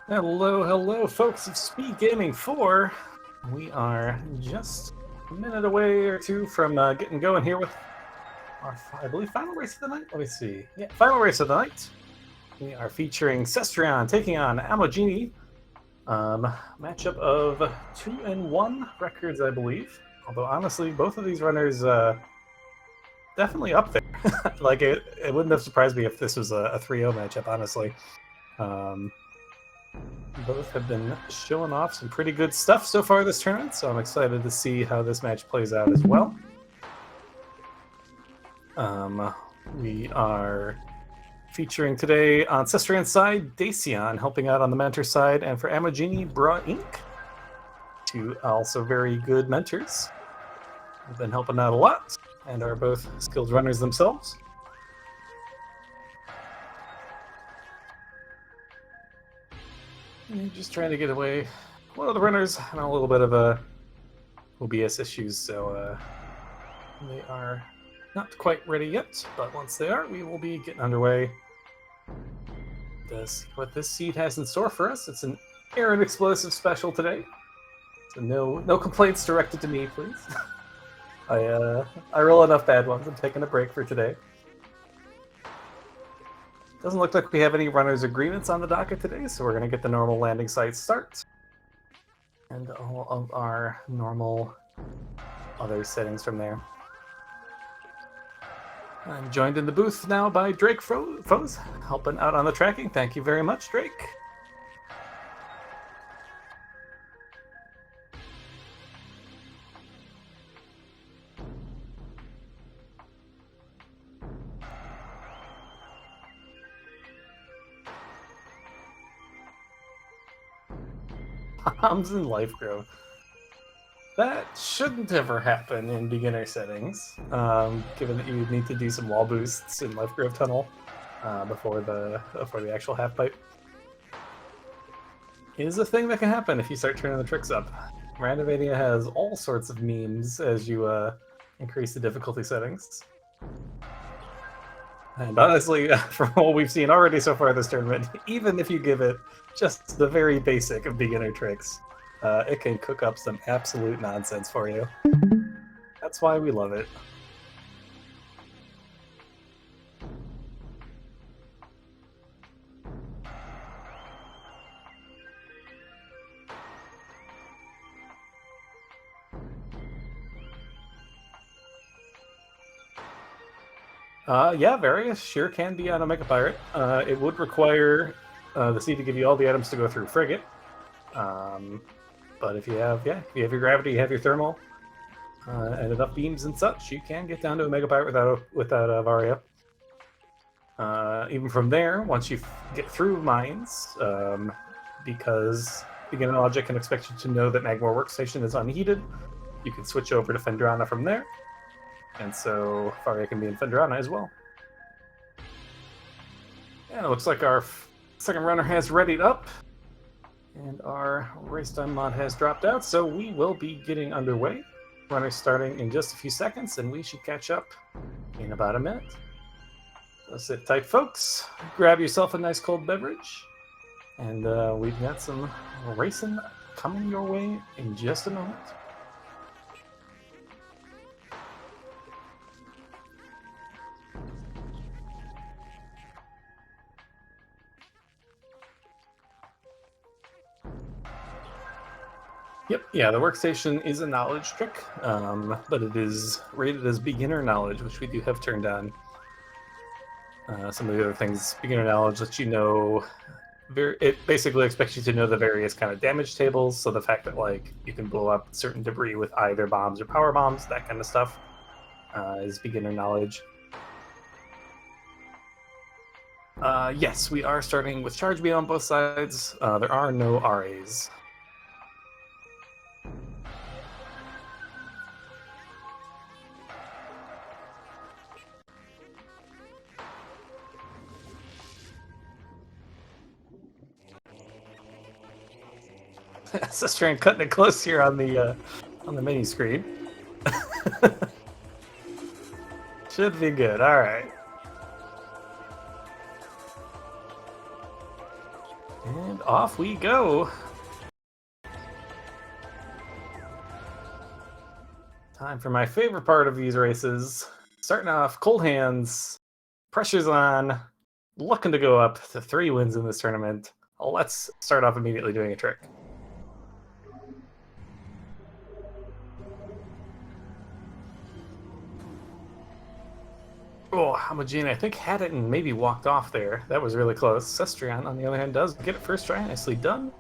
Hello, hello, folks of SpeedGaming 4. We are just a minute away or two from getting going here with our, I believe, final race of the night. Let me see. Yeah, final race of the night. We are featuring Cestrion taking on Amojini. Matchup of 2-1 records, I believe. Although, honestly, both of these runners definitely up there. Like, it wouldn't have surprised me if this was a 3-0 matchup, honestly. Both have been showing off some pretty good stuff so far this tournament, so I'm excited to see how this match plays out as well. We are featuring today on Cestrion's side, Dacian helping out on the mentor side, and for Amojini, Bra Inc. Two also very good mentors. Have been helping out a lot, and are both skilled runners themselves. Just trying to get away. One of the runners had a little bit of OBS issues, so they are not quite ready yet. But once they are, we will be getting underway. Let's see what this seed has in store for us. It's an Aaron Explosive special today, so no complaints directed to me, please. I roll enough bad ones. I'm taking a break for today. Doesn't look like we have any runners' agreements on the docket today, so we're going to get the normal landing site start. And all of our normal other settings from there. I'm joined in the booth now by Drake Foes, helping out on the tracking. Thank you very much, Drake. Bombs and life growth. That shouldn't ever happen in beginner settings, given that you need to do some wall boosts in life growth tunnel before the actual half pipe. It is a thing that can happen if you start turning the tricks up. Randomizer has all sorts of memes as you increase the difficulty settings. And honestly, from what we've seen already so far this tournament, even if you give it just the very basic of beginner tricks, it can cook up some absolute nonsense for you. That's why we love it. Yeah, various sure can be on a Mecha Pirate. It would require the seed to give you all the items to go through Frigate. But if you have your gravity, you have your thermal, and enough beams and such, you can get down to a Mega Pirate without Varia. Even from there, once you get through mines, because beginner logic can expect you to know that Magmor Workstation is unheated, you can switch over to Fendrana from there. And so Varia can be in Fendrana as well. And it looks like our second runner has readied up. And our race time mod has dropped out, so we will be getting underway. Runner starting in just a few seconds, and we should catch up in about a minute. So sit tight, folks. Grab yourself a nice cold beverage. And we've got some racing coming your way in just a moment. Yep, yeah, the workstation is a knowledge trick, but it is rated as beginner knowledge, which we do have turned on. Some of the other things, beginner knowledge lets you know, it basically expects you to know the various kind of damage tables, so the fact that like you can blow up certain debris with either bombs or power bombs, that kind of stuff, is beginner knowledge. Yes, we are starting with charge beam on both sides. There are no RAs. Cestrion cutting it close here on the mini screen. Should be good. All right. And off we go. Time for my favorite part of these races. Starting off, cold hands, pressure's on, looking to go up to 3 wins in this tournament. Let's start off immediately doing a trick. Oh, Amojini, I think had it and maybe walked off there. That was really close. Cestrion, on the other hand, does get it first try. Nicely done.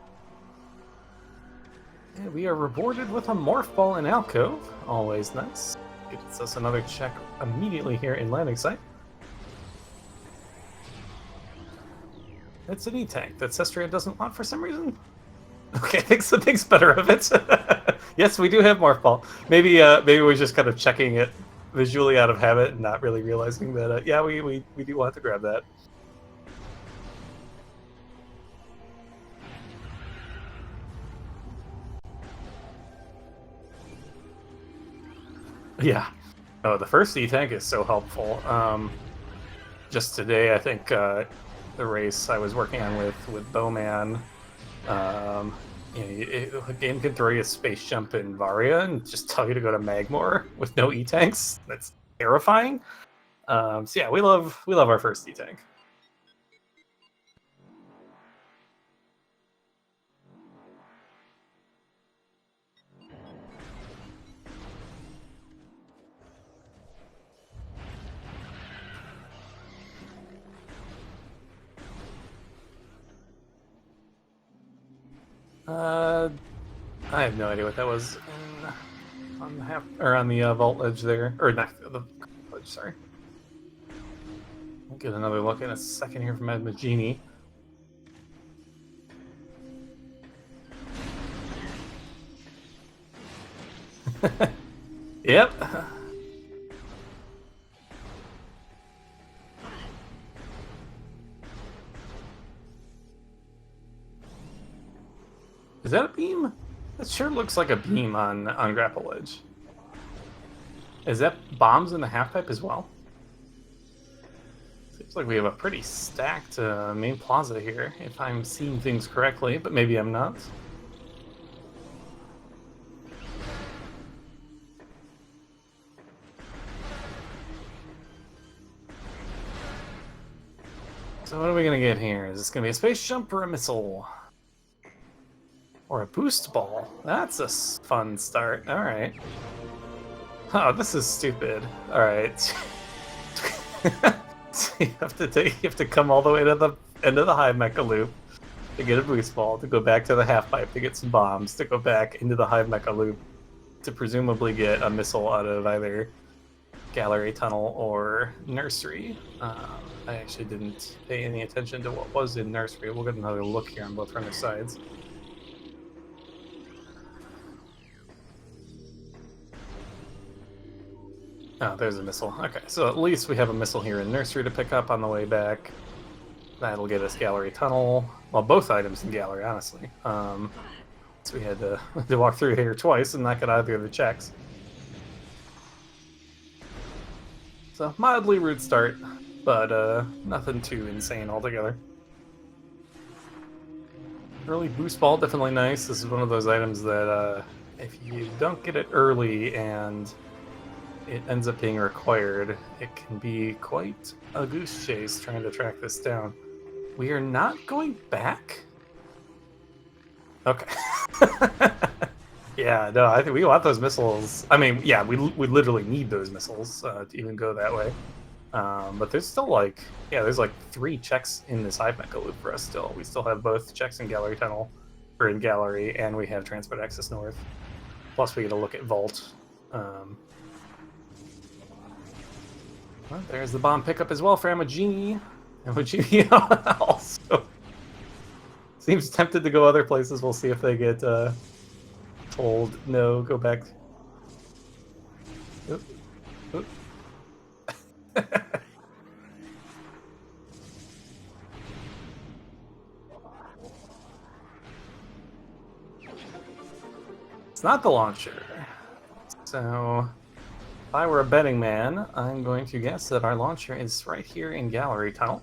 And we are rewarded with a Morph Ball in Alcove. Always nice. Gets us another check immediately here in landing site. It's an E-Tank that Cestrion doesn't want for some reason. Okay, I think something's better of it. Yes, we do have Morph Ball. Maybe we're just kind of checking it visually out of habit and not really realizing that, yeah, we do want to grab that. Yeah. Oh, the first E-Tank is so helpful. Just today, I think the race I was working on with Bowman, a game can throw you a space jump in Varia and just tell you to go to Magmor with no E-Tanks. That's terrifying. So yeah, we love our first E-Tank. I have no idea what that was on the vault edge there, or not the edge. Sorry. We'll get another look in a second here from Amojini. Yep. Is that a beam? That sure looks like a beam on grapple edge. Is that bombs in the half pipe as well? Seems like we have a pretty stacked main plaza here, if I'm seeing things correctly, but maybe I'm not. So what are we gonna get here? Is this gonna be a space jump or a missile? Or a boost ball? That's a fun start. All right. Oh, this is stupid. All right. So you have to come all the way to the end of the high mecha loop to get a boost ball, to go back to the half pipe to get some bombs, to go back into the high mecha loop to presumably get a missile out of either gallery, tunnel, or nursery. I actually didn't pay any attention to what was in nursery. We'll get another look here on both runner sides. Oh, there's a missile. Okay, so at least we have a missile here in nursery to pick up on the way back. That'll get us gallery, tunnel. Well, both items in gallery, honestly. So we had to walk through here twice and not get either of the checks. So mildly rude start, but nothing too insane altogether. Early boost ball, definitely nice. This is one of those items that if you don't get it early and it ends up being required, it can be quite a goose chase trying to track this down. We are not going back? Okay. Yeah, no, I think we want those missiles. I mean, yeah, we literally need those missiles to even go that way. But there's still like, yeah, there's like 3 checks in this high mecha loop for us still. We still have both checks in gallery tunnel, or in gallery, and we have transport access north. Plus we get a look at vault. Well, there's the bomb pickup as well for Amojini. Amojini also seems tempted to go other places. We'll see if they get told, no, go back. Oop. Oop. It's not the launcher. So if I were a betting man, I'm going to guess that our launcher is right here in gallery tunnel.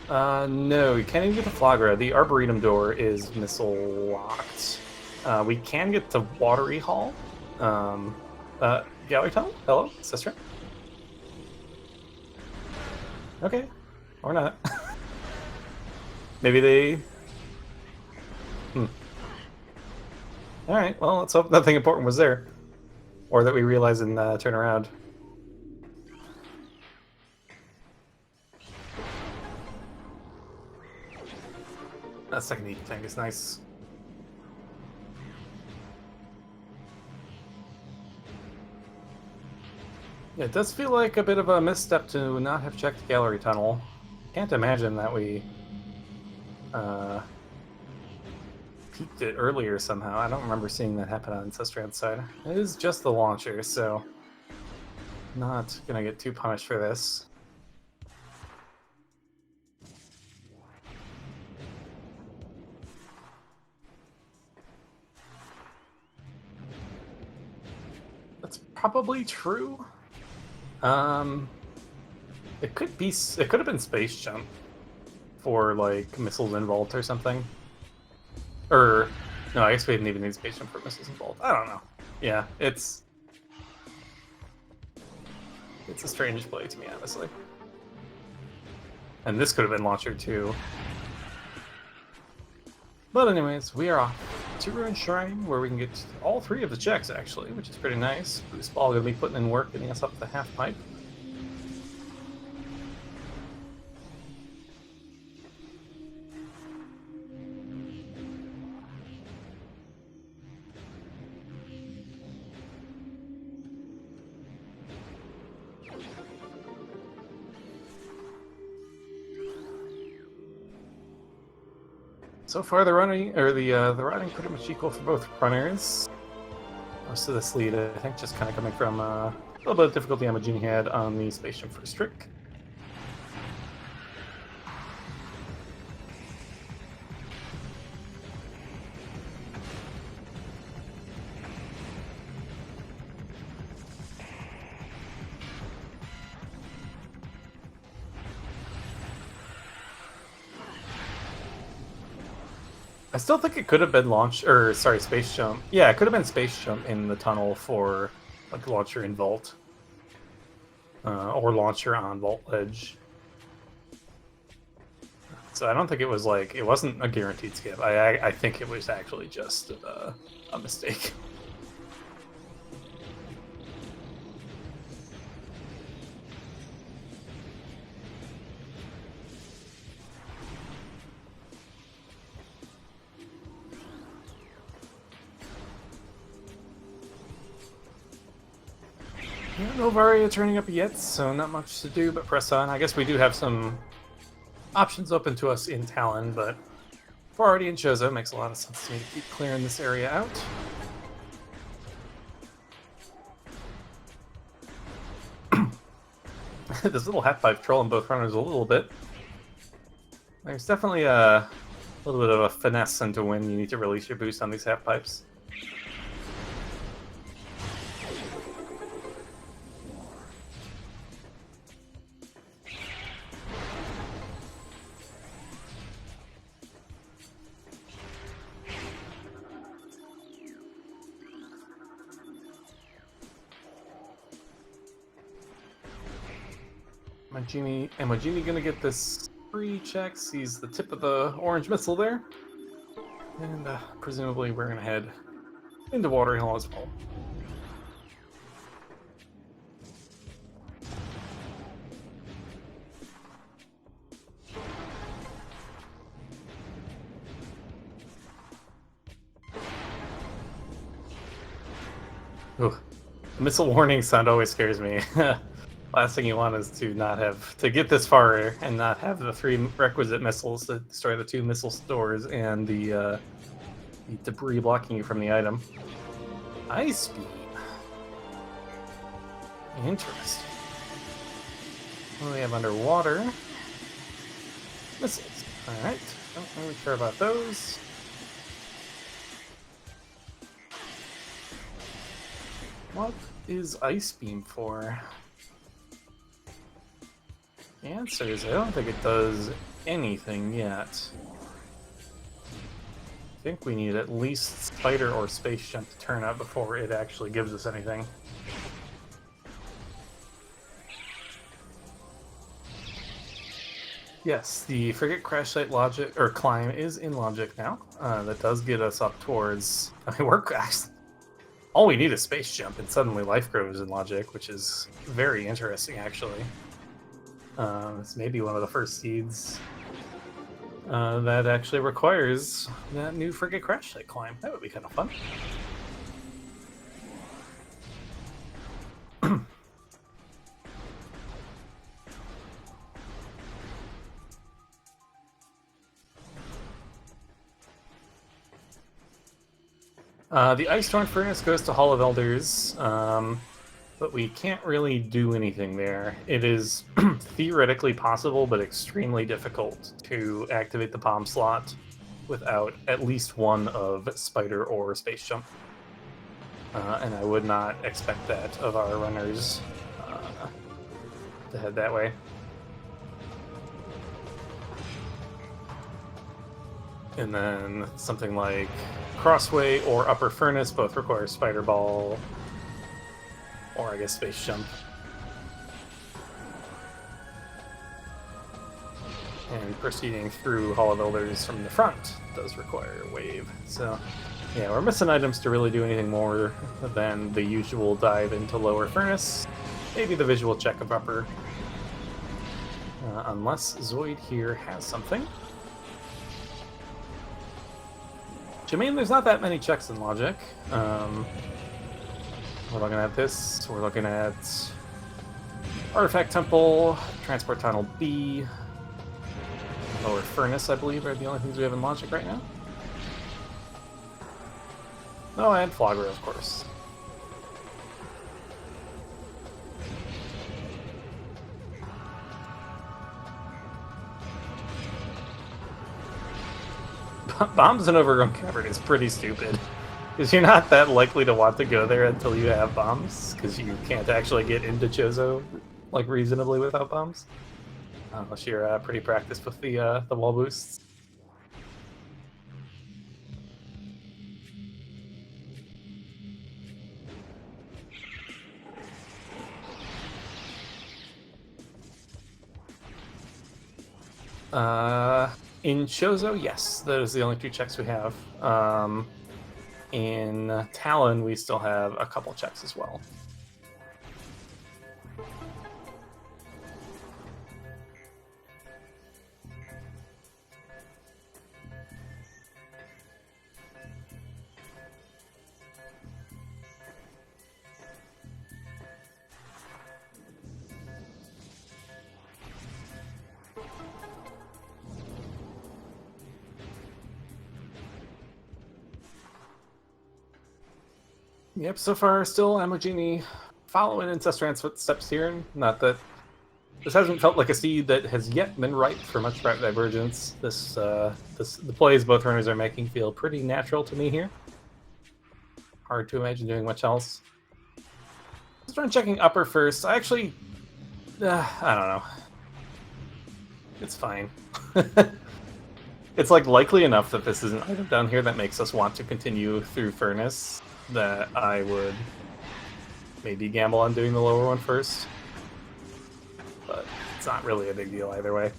No, you can't even get the Flagra. The Arboretum door is missile locked. We can get the Watery Hall. Gallery Tunnel? Hello, Cestrion? Okay. Or not. Maybe they... Alright, well, let's hope nothing important was there. Or that we realize and turn around. That second heat tank is nice. Yeah, it does feel like a bit of a misstep to not have checked the gallery tunnel. Can't imagine that we peeked it earlier somehow. I don't remember seeing that happen on Cestrion's side. It is just the launcher, so not gonna get too punished for this. That's probably true. It could be. It could have been Space Jump for like missiles in Vault or something. Or no, I guess we didn't even need Space Jump for missiles in Vault. I don't know. Yeah, it's a strange play to me, honestly. And this could have been Launcher too. But anyways, we are off to Ruin Shrine, where we can get all three of the checks actually, which is pretty nice. Boost Ball gonna be putting in work, getting us up the half pipe. So far, the riding pretty much equal for both runners. Most of this lead, I think, just kind of coming from a little bit of difficulty Amojini had on the spaceship first trick. I still think it could have been Space Jump. Yeah, it could have been Space Jump in the tunnel for like launcher in Vault. Or launcher on Vault Ledge. So I don't think it was like, it wasn't a guaranteed skip. I think it was actually just a mistake. No Varia turning up yet, so not much to do but press on. I guess we do have some options open to us in Talon, but for already in Chozo, it makes a lot of sense to me to keep clearing this area out. This little half pipe trolling both runners a little bit. There's definitely a little bit of a finesse into when you need to release your boost on these half pipes. Amojini gonna get this free check, sees the tip of the orange missile there, and presumably we're gonna head into Watery Hall as well. Ooh, missile warning sound always scares me. Last thing you want is to not have to get this far and not have the three requisite missiles to destroy the two missile stores and the debris blocking you from the item. Ice beam. Interesting. What do we have underwater? Missiles. Alright. Don't really care about those. What is Ice Beam for? The answer is I don't think it does anything yet. I think we need at least Spider or Space Jump to turn up before it actually gives us anything. Yes, the Frigate Crash Site logic or climb is in logic now. That does get us up towards. I mean, we're actually, all we need is Space Jump, and suddenly Life grows in logic, which is very interesting, actually. It's maybe one of the first seeds that actually requires that new Frigate Crash Site climb. That would be kind of fun. The Ice Torn Furnace goes to Hall of Elders, but we can't really do anything there. It is theoretically possible, but extremely difficult to activate the bomb slot without at least one of Spider or Space Jump. And I would not expect that of our runners to head that way. And then something like Crossway or Upper Furnace both require Spider Ball, or I guess Space Jump. And proceeding through Hall of Elders from the front does require Wave. So, yeah, we're missing items to really do anything more than the usual dive into Lower Furnace. Maybe the visual check of Upper. Unless Zoid here has something. I mean, there's not that many checks in logic. We're looking at this. We're looking at Artifact Temple, Transport Tunnel B, Lower Furnace, I believe, are the only things we have in logic right now. Oh, and Flogger, of course. Bombs in Overgrown Cavern is pretty stupid. Because you're not that likely to want to go there until you have bombs, because you can't actually get into Chozo like reasonably without bombs. Unless you're pretty practiced with the wall boosts. In Chozo, yes, those are the only two checks we have. In Talon, we still have a couple checks as well. Yep, so far still Amojini following in Cestrion's footsteps here. Not that this hasn't felt like a seed that has yet been ripe for much route divergence. The plays both runners are making feel pretty natural to me here. Hard to imagine doing much else. Let's try checking Upper first. I actually, I don't know. It's fine. It's like likely enough that this is an item down here that makes us want to continue through Furnace that I would maybe gamble on doing the lower one first. But it's not really a big deal either way.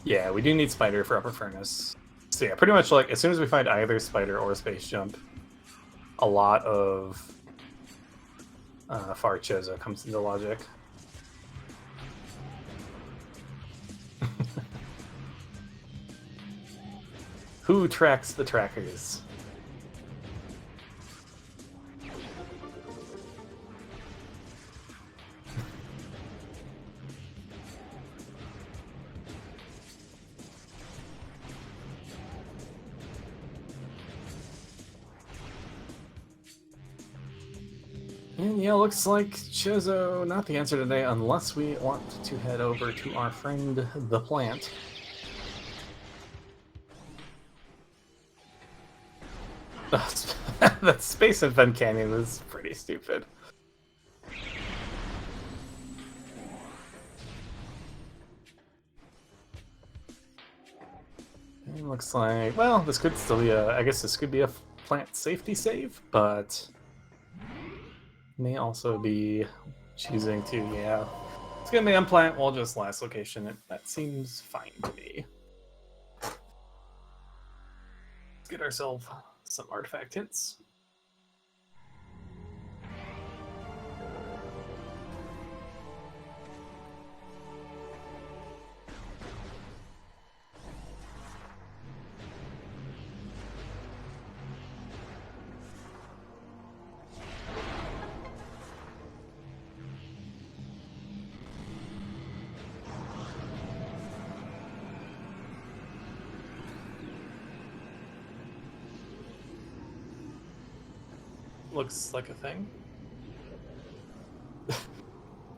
Yeah, we do need Spider for Upper Furnace. So yeah, pretty much like as soon as we find either Spider or Space Jump, a lot of Far Chozo comes into logic. Who tracks the trackers? And yeah, looks like Chozo not the answer today unless we want to head over to our friend the plant. That Space and Fen Canyon is pretty stupid. It looks like, well, this could still be I guess this could be a plant safety save, but may also be choosing to, yeah. It's gonna be on plant, well, just last location. That seems fine to me. Let's get ourselves some artifact hints. Looks like a thing.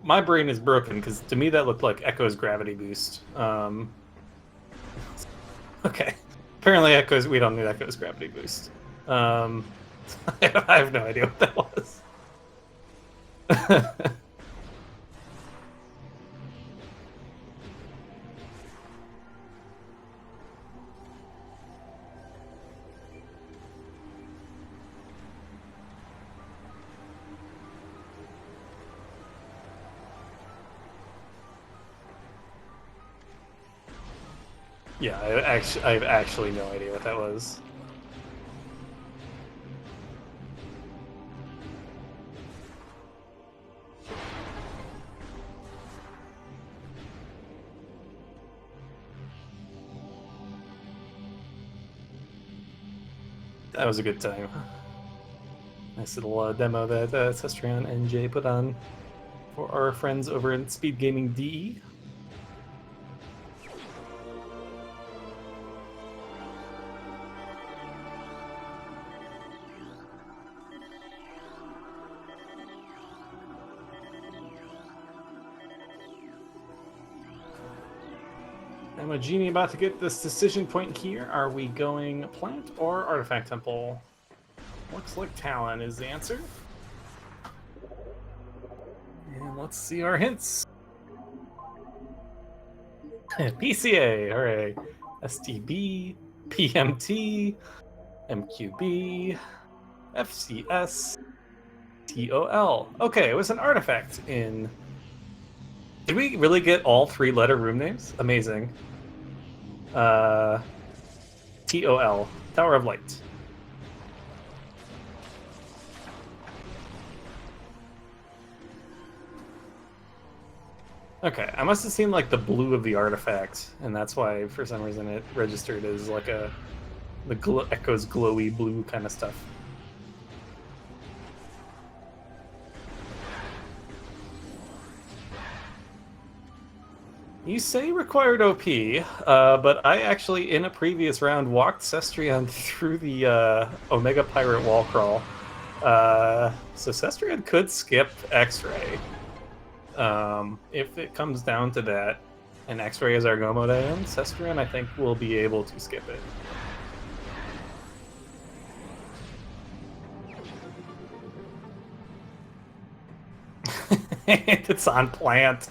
My brain is broken because to me that looked like Echo's gravity boost. Okay. Apparently Echo's, we don't need Echo's gravity boost. I have no idea what that was. Yeah, I have actually no idea what that was. That was a good time. Nice little demo that Cestrion and Jay put on for our friends over in SpeedGaming DE. Amojini about to get this decision point here. Are we going plant or artifact temple? Looks like Talon is the answer. And let's see our hints. PCA, hooray. STB, PMT, MQB, FCS, TOL. Okay, it was an artifact in... Did we really get all 3-letter room names? Amazing. TOL, Tower of Light. Okay, I must have seen like the blue of the artifact, and that's why for some reason it registered as like the Echo's glowy blue kind of stuff. You say required OP, but I actually, in a previous round, walked Cestrion through the Omega Pirate wall crawl. So Cestrion could skip X-Ray. If it comes down to that, and X-Ray is our go-mode item, Cestrion, I think, will be able to skip it. It's on plant.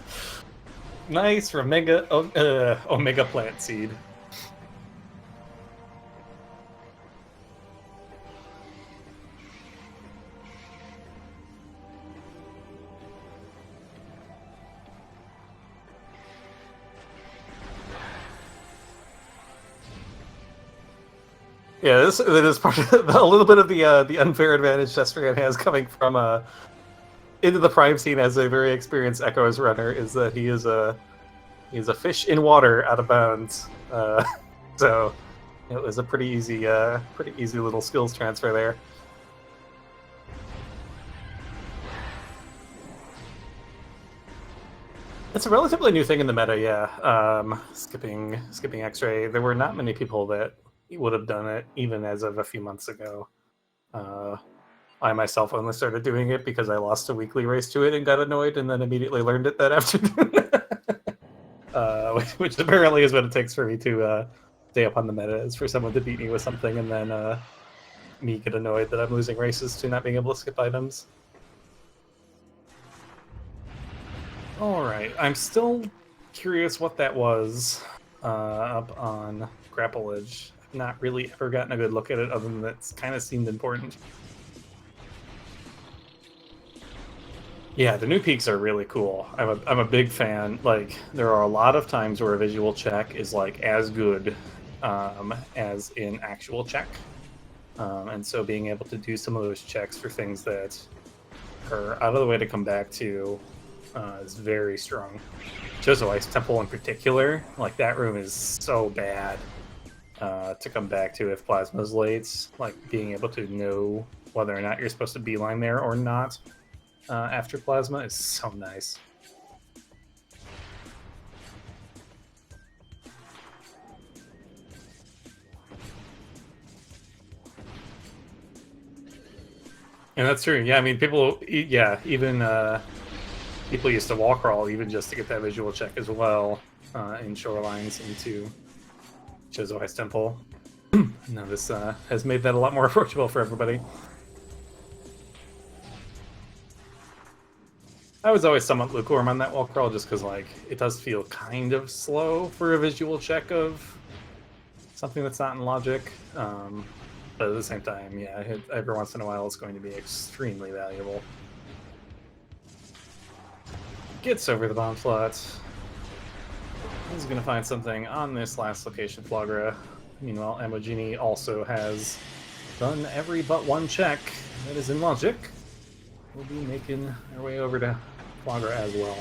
Nice, Omega plant seed. Yeah, this is part of a little bit of the unfair advantage Cestrion has coming from into the prime scene as a very experienced Echoes runner, is that he's a fish in water out of bounds. So it was a pretty easy little skills transfer there. It's a relatively new thing in the meta, yeah. Skipping X-Ray. There were not many people that would have done it even as of a few months ago. I myself only started doing it because I lost a weekly race to it and got annoyed, and then immediately learned it that afternoon. Which apparently is what it takes for me to stay up on the meta, is for someone to beat me with something and then me get annoyed that I'm losing races to not being able to skip items. Alright, I'm still curious what that was. up on Grapple Edge. I've not really ever gotten a good look at it, other than that's kind of seemed important. Yeah, the new peaks are really cool. I'm a big fan. Like, there are a lot of times where a visual check is like as good as in actual check, and so being able to do some of those checks for things that are out of the way to come back to is very strong. Chozo Ice Temple in particular, like that room is so bad to come back to if Plasma's late. Like, being able to know whether or not you're supposed to beeline there or not after Plasma is so nice. And that's true. Yeah, I mean, people, yeah, even people used to wall crawl even just to get that visual check as well in Shorelines into Chozo Ice Temple. Now this has made that a lot more approachable for everybody. I was always somewhat lukewarm on that wall crawl just because, like, it does feel kind of slow for a visual check of something that's not in logic. But at the same time, yeah, every once in a while it's going to be extremely valuable. Gets over the bomb slot. He's going to find something on this last location, Flagra. Meanwhile, Amojini also has done every but one check that is in logic. We'll be making our way over to Flagra as well.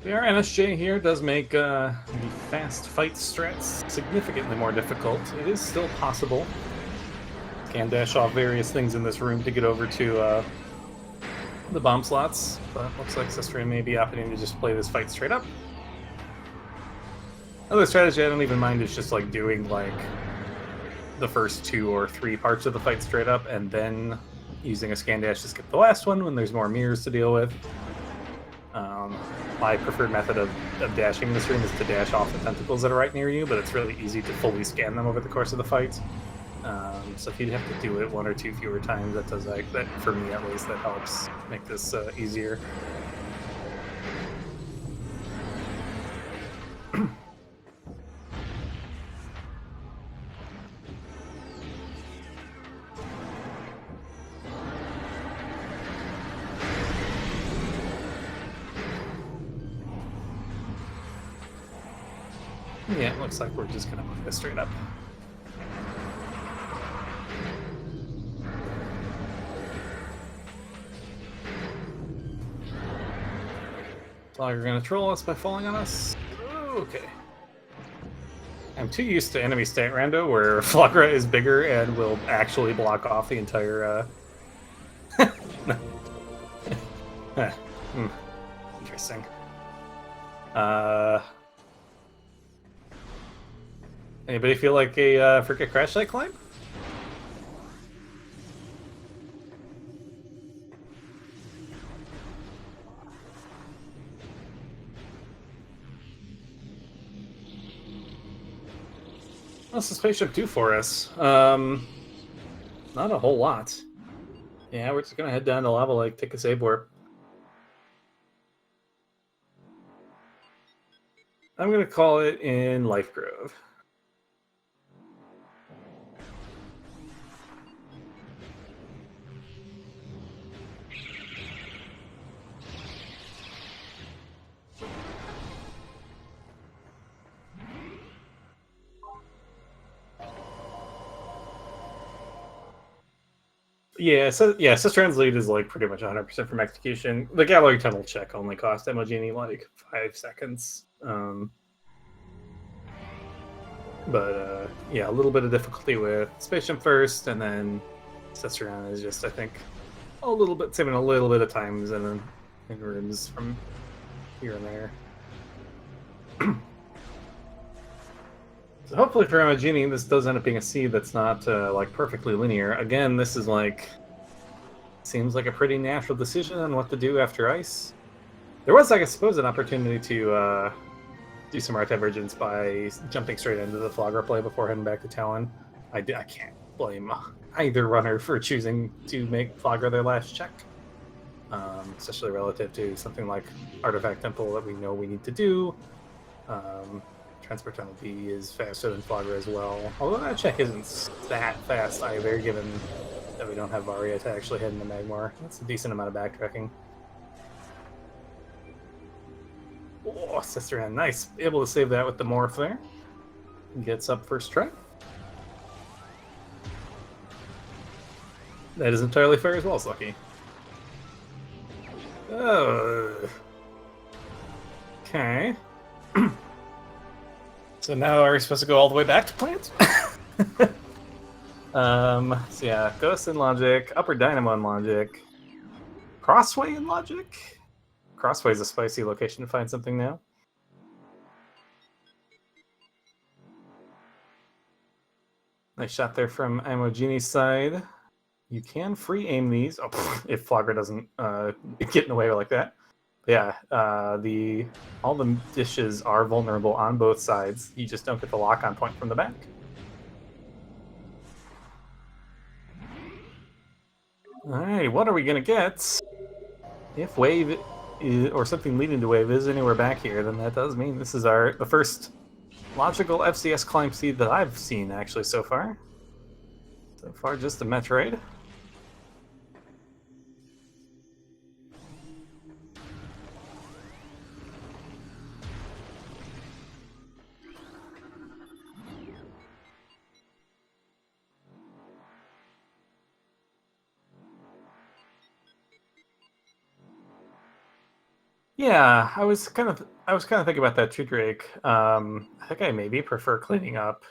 The RNSJ here does make the fast fight strats significantly more difficult. It is still possible. Can dash off various things in this room to get over to the bomb slots, but looks like Cestrion may be opting to just play this fight straight up. Another strategy I don't even mind is just like doing like the first 2 or 3 parts of the fight straight up, and then using a scan dash to skip the last one when there's more mirrors to deal with. My preferred method of dashing in this room is to dash off the tentacles that are right near you, but it's really easy to fully scan them over the course of the fight. So if you have to do it 1 or 2 fewer times, that does that for me at least, that helps make this easier. Yeah, it looks like we're just gonna move this straight up. So you're gonna troll us by falling on us? Okay. I'm too used to enemy stat rando where Flagra is bigger and will actually block off the entire Interesting. Anybody feel like a forget crash site climb? What's the spaceship do for us? Not a whole lot. Yeah, we're just gonna head down to Lava Lake, take a save warp. I'm gonna call it in Life Grove. Yeah, Cestrion's lead is like pretty much 100% from execution. The gallery tunnel check only cost Amojini like 5 seconds. Yeah, a little bit of difficulty with spaceship first, and then Cestrion is just, I think, a little bit saving a little bit of times in rooms from here and there. So hopefully for Amojini, this does end up being a seed that's not like perfectly linear. Again, this is like seems like a pretty natural decision on what to do after ice. There was, I suppose, an opportunity to do some art divergence by jumping straight into the Flogger play before heading back to Talon. I can't blame either runner for choosing to make Flogger their last check, especially relative to something like Artifact Temple that we know we need to do. Transport Tunnel B is faster than Flogger as well, although that check isn't that fast either, given that we don't have Varia to actually head into Magmar. That's a decent amount of backtracking. Oh, Cestrion, nice. Able to save that with the Morph there. Gets up first try. That is entirely fair as well, Slucky. Okay. So now are we supposed to go all the way back to plants? So yeah, Ghost in Logic, Upper Dynamo in Logic, Crossway in Logic? Crossway is a spicy location to find something now. Nice shot there from Amojini's side. You can free aim these. Oh, if Flogger doesn't get in the way like that. But yeah, all the dishes are vulnerable on both sides. You just don't get the lock-on point from the back. Alright, what are we gonna get? If wave or something leading to wave is anywhere back here, then that does mean this is the first logical FCS climb seed that I've seen actually so far. So far, just a Metroid. Yeah, I was kind of thinking about that too, Drake. I think I maybe prefer cleaning up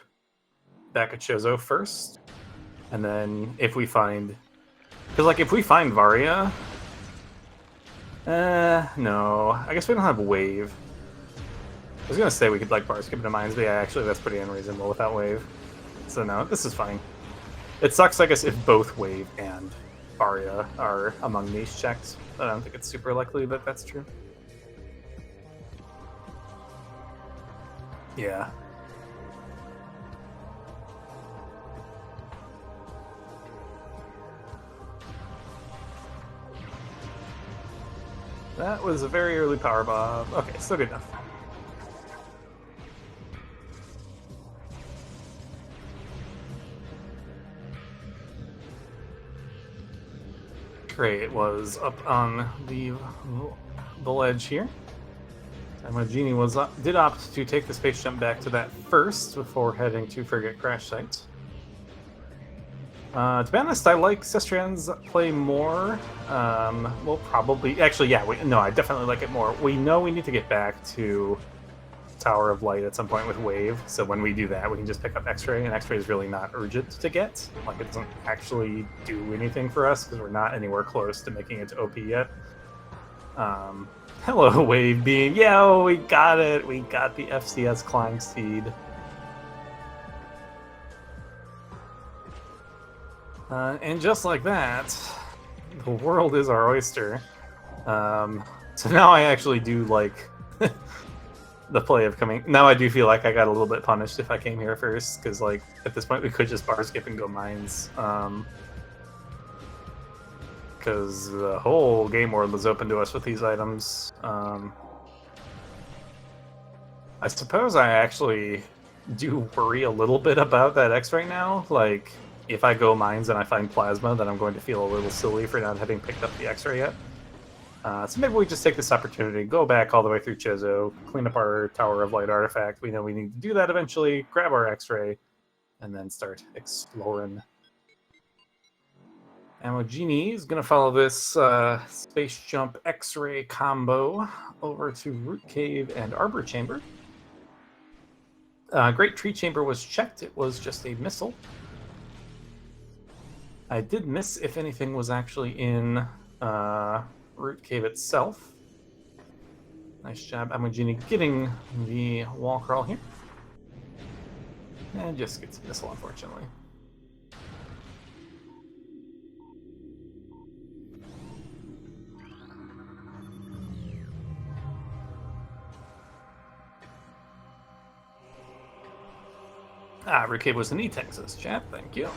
back at Chozo first, and then if we find, because like if we find Varia, no, I guess we don't have wave. I was gonna say we could like bar skip into mines, but yeah, actually that's pretty unreasonable without wave. So no, this is fine. It sucks, I guess, if both wave and Varia are among niche checks, but I don't think it's super likely that that's true. Yeah. That was a very early power bomb. Okay, still good enough. Great, was up on the ledge here. Amojini did opt to take the space jump back to that first before heading to Frigate Crash Site. To be honest, I like Cestrion's play more. We'll probably... Actually, yeah, I definitely like it more. We know we need to get back to Tower of Light at some point with Wave, so when we do that, we can just pick up X-Ray, and X-Ray is really not urgent to get. Like, it doesn't actually do anything for us, because we're not anywhere close to making it to OP yet. Hello, Wave Beam. Yo, we got it. We got the FCS climb seed. And just like that, the world is our oyster. So now I actually do like the play of coming. Now I do feel like I got a little bit punished if I came here first, because like at this point we could just bar skip and go mines. Because the whole game world is open to us with these items. I suppose I actually do worry a little bit about that X right now. Like, if I go mines and I find plasma, then I'm going to feel a little silly for not having picked up the X-ray yet. So maybe we just take this opportunity, go back all the way through Chozo, clean up our Tower of Light artifact. We know we need to do that eventually, grab our X-ray, and then start exploring. Amojini is going to follow this Space Jump X-ray combo over to Root Cave and Arbor Chamber. Great Tree Chamber was checked. It was just a missile. I did miss if anything was actually in Root Cave itself. Nice job, Amojini, getting the wall crawl here. And just gets a missile, unfortunately. Ah, Rick was in Texas, chat. Thank you.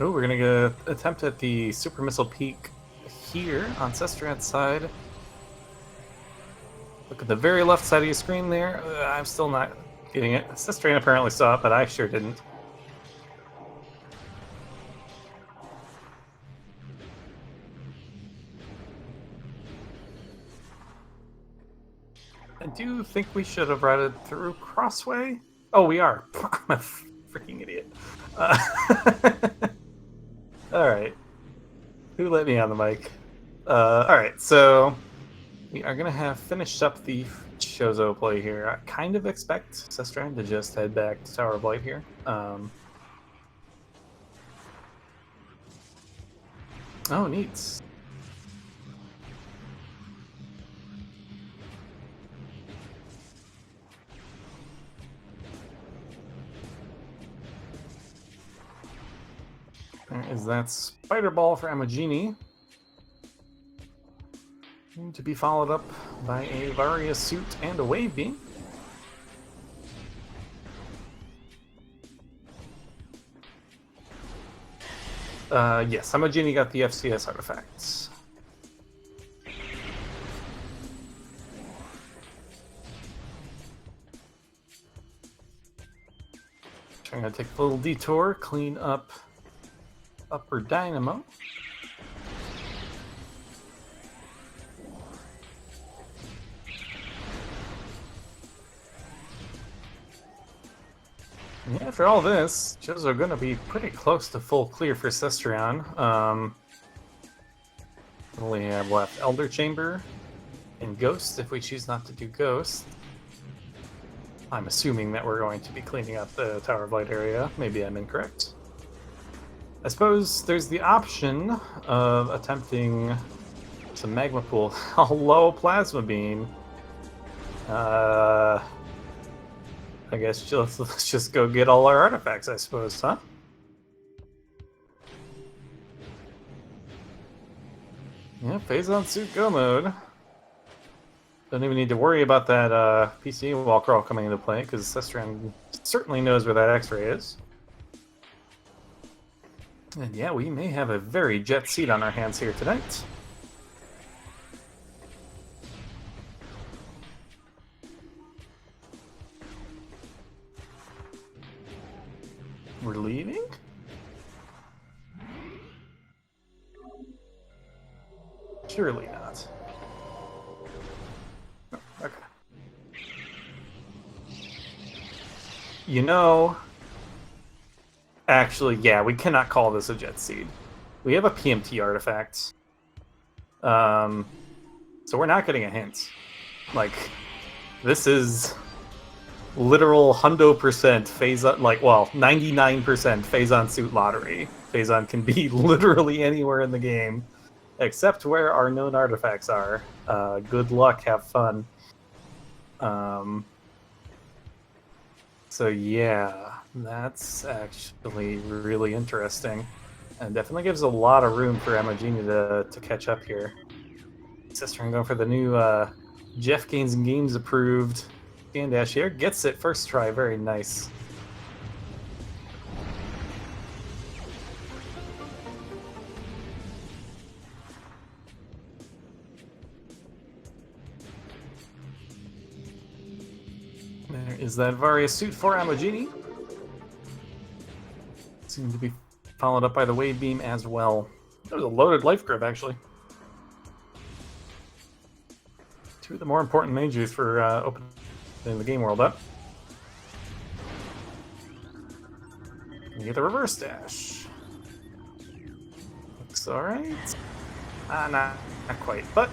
Oh, we're gonna get an attempt at the Super Missile Peak here on Cestrion's side. Look at the very left side of your screen there. I'm still not getting it. Cestrion apparently saw it, but I sure didn't. I do think we should have routed through Crossway. Oh, we are. I'm a freaking idiot. Alright. Who let me on the mic? Alright, so we are going to have finished up the Chozo play here. I kind of expect Cestrion to just head back to Tower of Light here. Oh, neat. There is that Spider Ball for Amojini. To be followed up by a Varia Suit and a Wave Beam. Yes, Amojini got the FCS artifacts. Trying to take a little detour, clean up Upper Dynamo. Yeah, after all this, Chozo are going to be pretty close to full clear for Cestrion. Only have left Elder Chamber and Ghost if we choose not to do Ghost. I'm assuming that we're going to be cleaning up the Tower of Light area. Maybe I'm incorrect. I suppose there's the option of attempting some Magma Pool. Hello, Plasma Beam. I guess let's just go get all our artifacts, I suppose, huh? Yeah, phase on suit go mode. Don't even need to worry about that PC wall crawl coming into play, because Cestrion certainly knows where that X-ray is. And yeah, we may have a very jet seat on our hands here tonight. We're leaving? Surely not. Oh, okay. You know... Actually, yeah, we cannot call this a jet seed. We have a PMT artifact. So we're not getting a hint. Like, this is literal 100% phase on, like, well, 99% phase on suit lottery. Phase on can be literally anywhere in the game, except where our known artifacts are. Good luck, have fun. So yeah, that's actually really interesting, and definitely gives a lot of room for Amojini to catch up here. Cestrion going for the new Jeff Gains and Games approved scan dash here. Gets it first try, very nice. There is that Varia suit for Amojini. Seems to be followed up by the Wave Beam as well. That was a loaded life grip, actually. Two of the more important majors for opening the game world up. You get the reverse dash. Looks alright. Not quite, but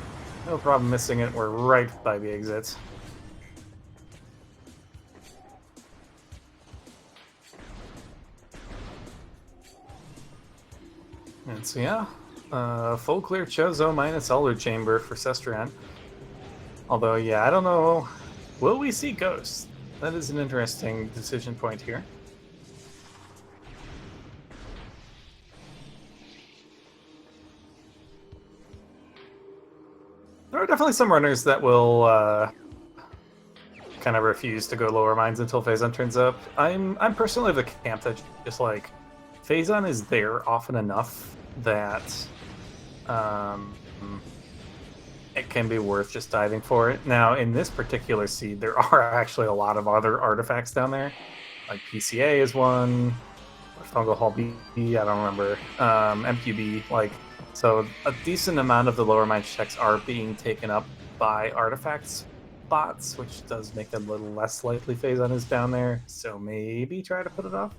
no problem missing it. We're right by the exit. And so yeah, Full clear Chozo minus Elder Chamber for Cestrion. Although, yeah, I don't know. Will we see Ghosts? That is an interesting decision point here. There are definitely some runners that will kind of refuse to go lower mines until Phazon turns up. I'm personally of the camp that just like Phazon is there often enough that it can be worth just diving for it. Now, in this particular seed, there are actually a lot of other artifacts down there. Like PCA is one, or Fungal Hall B, I don't remember, MQB, like, so a decent amount of the lower mine checks are being taken up by artifacts spots, which does make it a little less likely Phazon is down there, so maybe try to put it off.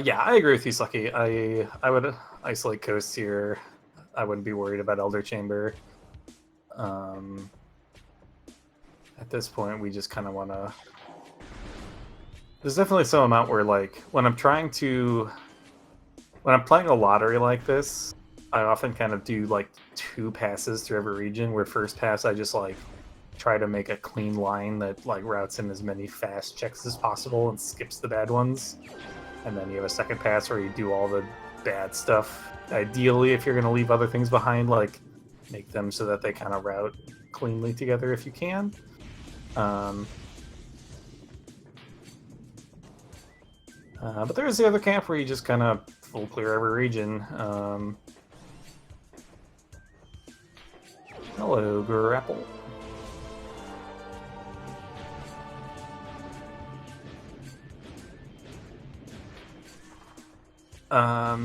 Yeah, I agree with you, Slucky. I would isolate Coast here. I wouldn't be worried about Elder Chamber. At this point, we just kind of want to... There's definitely some amount where, like, when I'm playing a lottery like this, I often kind of do, like, 2 passes through every region, where first pass I just, like, try to make a clean line that, like, routes in as many fast checks as possible and skips the bad ones. And then you have a second pass where you do all the bad stuff. Ideally, if you're going to leave other things behind, like, make them so that they kind of route cleanly together if you can. But there is the other camp where you just kind of full clear every region. Hello, Grapple.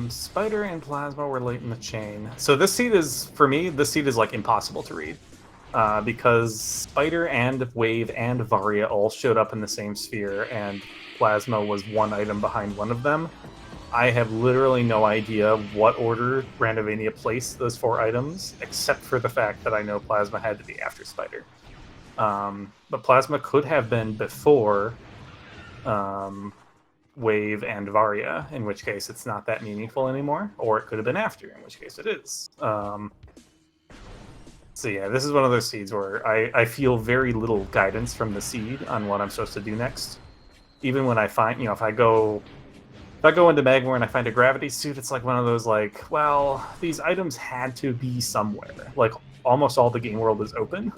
Spider and Plasma were late in the chain. So this seed is, for me, this seed is like impossible to read. Because Spider and Wave and Varia all showed up in the same sphere, and Plasma was one item behind one of them. I have literally no idea what order Randomizer placed those 4 items, except for the fact that I know Plasma had to be after Spider. But Plasma could have been before Wave and Varia, in which case it's not that meaningful anymore, or it could have been after, in which case it is. So yeah, this is one of those seeds where I feel very little guidance from the seed on what I'm supposed to do next. Even when I find, you know, if I go into Magmore and I find a gravity suit, it's like one of those like, well, these items had to be somewhere. Like almost all the game world is open.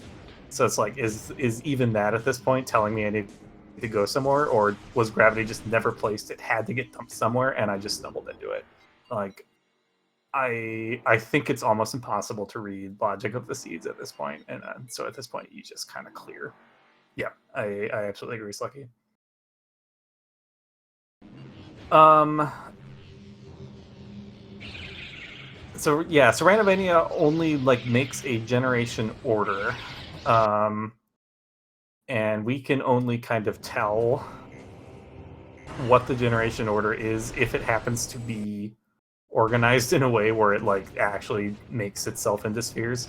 So it's like, is even that at this point telling me I need to go somewhere, or was gravity just never placed? It had to get dumped somewhere, and I just stumbled into it. Like, I think it's almost impossible to read logic of the seeds at this point, and so at this point you just kind of clear. Yeah, I absolutely agree, Slucky. So yeah, so Randomania only like makes a generation order. And we can only kind of tell what the generation order is if it happens to be organized in a way where it like actually makes itself into spheres.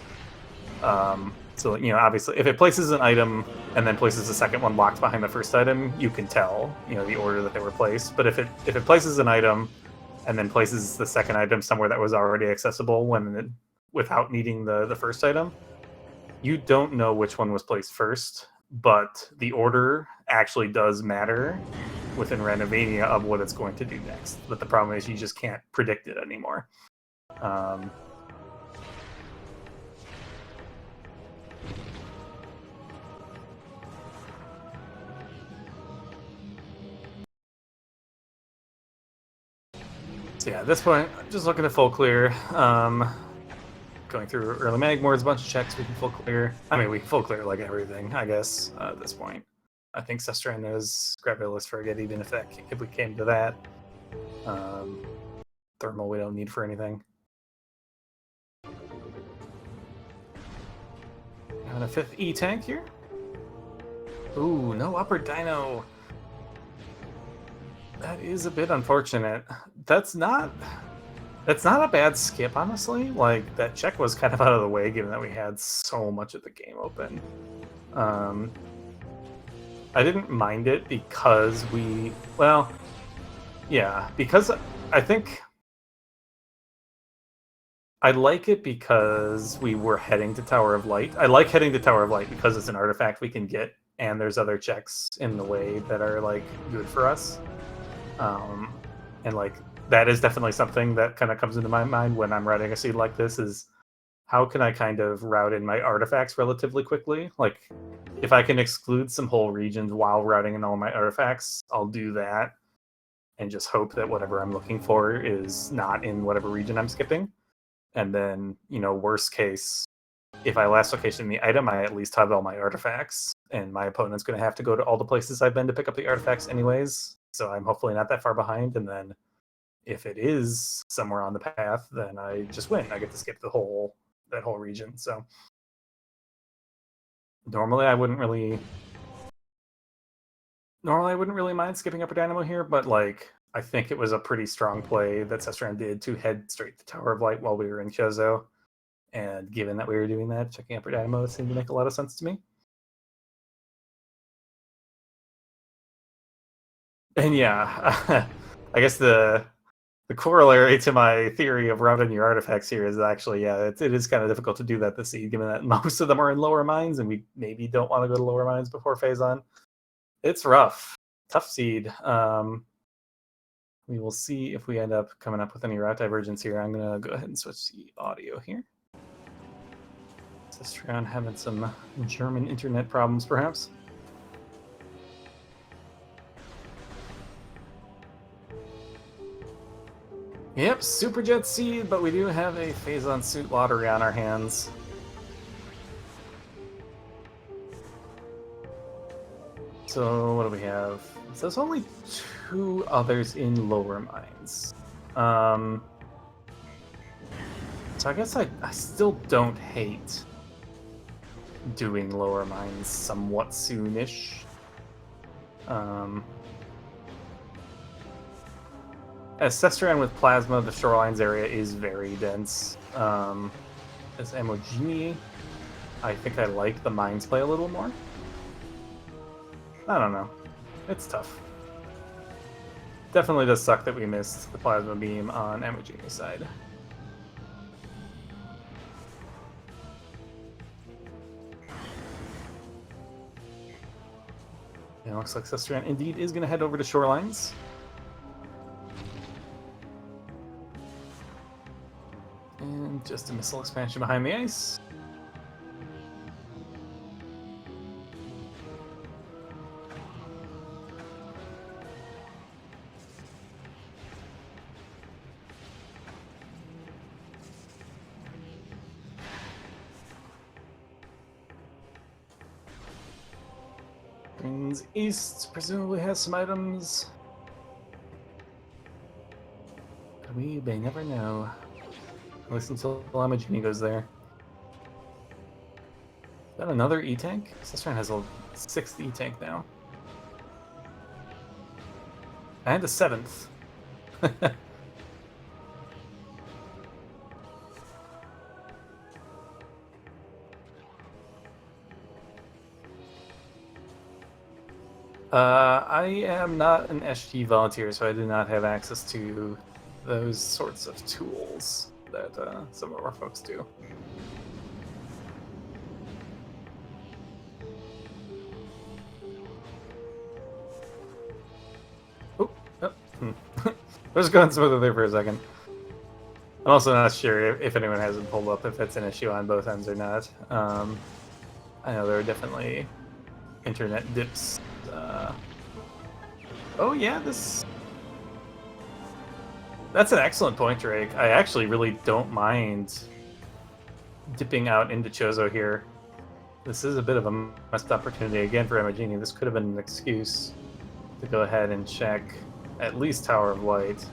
So, you know, obviously, if it places an item and then places the second one locked behind the first item, you can tell, you know, the order that they were placed. But if it places an item and then places the second item somewhere that was already accessible without needing the first item, you don't know which one was placed first. But the order actually does matter within Randomania of what it's going to do next. But the problem is you just can't predict it anymore. So yeah, at this point, I'm just looking to full clear. Going through early Magmores, a bunch of checks we can full clear. I mean, we can full clear like everything, I guess, at this point. I think Cestrion knows Gravilus Frigate, even if we came to that. Thermal we don't need for anything. And a 5th E-Tank here. Ooh, no upper dino. That is a bit unfortunate. That's not a bad skip, honestly. Like, that check was kind of out of the way, given that we had so much of the game open. I didn't mind it because because I think I like it because we were heading to Tower of Light. I like heading to Tower of Light because it's an artifact we can get, and there's other checks in the way that are like good for us. And like that is definitely something that kind of comes into my mind when I'm routing a seed like this is how can I kind of route in my artifacts relatively quickly? Like if I can exclude some whole regions while routing in all my artifacts, I'll do that and just hope that whatever I'm looking for is not in whatever region I'm skipping. And then, worst case, if I last location the item, I at least have all my artifacts, and my opponent's going to have to go to all the places I've been to pick up the artifacts anyways. So I'm hopefully not that far behind. And then if it is somewhere on the path, then I just win. I get to skip that whole region. So normally I wouldn't really mind skipping Upper Dynamo here, but like I think it was a pretty strong play that Cestrion did to head straight to Tower of Light while we were in Chozo. And given that we were doing that, checking Upper Dynamo seemed to make a lot of sense to me. And yeah, I guess the corollary to my theory of routing your artifacts here is actually, yeah, it is kind of difficult to do that this seed, given that most of them are in lower mines, and we maybe don't want to go to lower mines before phase on. It's rough. Tough seed. We will see if we end up coming up with any route divergence here. I'm going to go ahead and switch the audio here. Cestrion having some German internet problems, perhaps. Yep, Superjet seed, but we do have a phase-on suit lottery on our hands. So what do we have? So there's only 2 others in lower mines. So I guess I still don't hate doing lower mines somewhat soonish. As Cestrion with Plasma, the Shorelines area is very dense. As Amojini, I think I like the mines play a little more. I don't know. It's tough. Definitely does suck that we missed the Plasma Beam on Amojini's side. It looks like Cestrion indeed is going to head over to Shorelines. And just a missile expansion behind the ice. Brings east, presumably has some items. But we may never know. At least until Amojini goes there. Is that another E-Tank? Cestrion has a 6th E-Tank now. And a 7th. I am not an SG volunteer, so I do not have access to those sorts of tools that some of our folks do. I was going smoothly there for a second. I'm also not sure if anyone hasn't pulled up if it's an issue on both ends or not. I know there are definitely internet dips. Oh yeah, that's an excellent point, Drake. I actually really don't mind dipping out into Chozo here. This is a bit of a missed opportunity again for Amojini. This could have been an excuse to go ahead and check at least Tower of Light.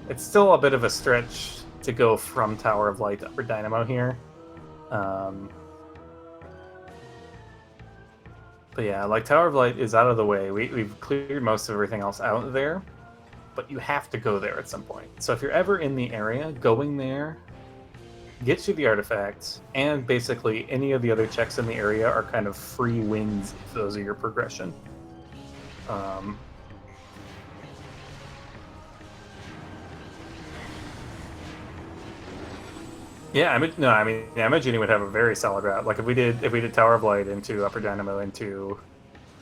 It's still a bit of a stretch to go from Tower of Light to Upper Dynamo here. But yeah, like Tower of Light is out of the way. We've cleared most of everything else out there, but you have to go there at some point. So if you're ever in the area, going there gets you the artifacts, and basically any of the other checks in the area are kind of free wins if those are your progression. Yeah, I mean, Amojini would have a very solid route. Like if we did Tower of Light into Upper Dynamo into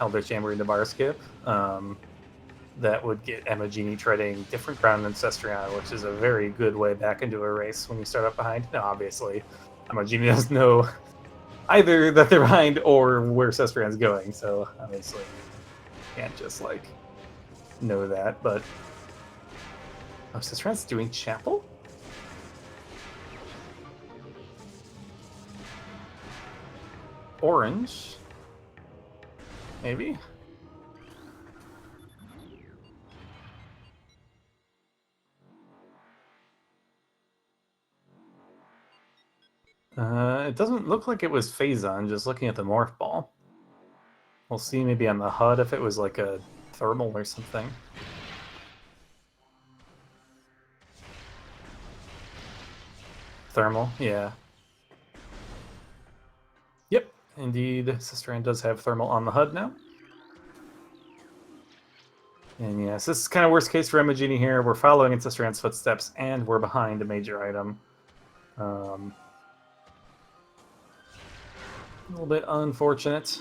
Elder Chamber into Bar Skip, that would get Amojini treading different ground than Cestrion, which is a very good way back into a race when you start up behind. Now, obviously, Amojini doesn't know either that they're behind or where Cestrion's going, so obviously can't just like know that. But oh, Cestrion's doing Chapel? Orange? Maybe? It doesn't look like it was Phazon, just looking at the Morph Ball. We'll see maybe on the HUD if it was like a thermal or something. Thermal, yeah. Yep, indeed, Cestrion does have thermal on the HUD now. And yes, this is kind of worst case for Amojini here. We're following in Cestrion's footsteps, and we're behind a major item. A little bit unfortunate.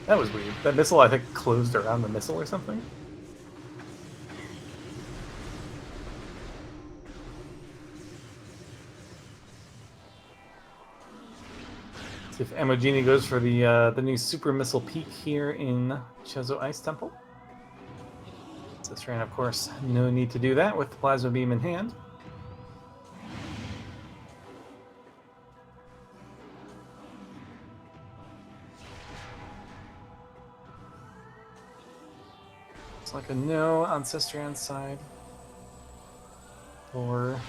That was weird. That missile, I think, closed around the missile or something. See if Amojini goes for the new super missile peak here in Chezo Ice Temple. Cestrion, of course, no need to do that with the plasma beam in hand. Looks like a no on Cestrion's side. Or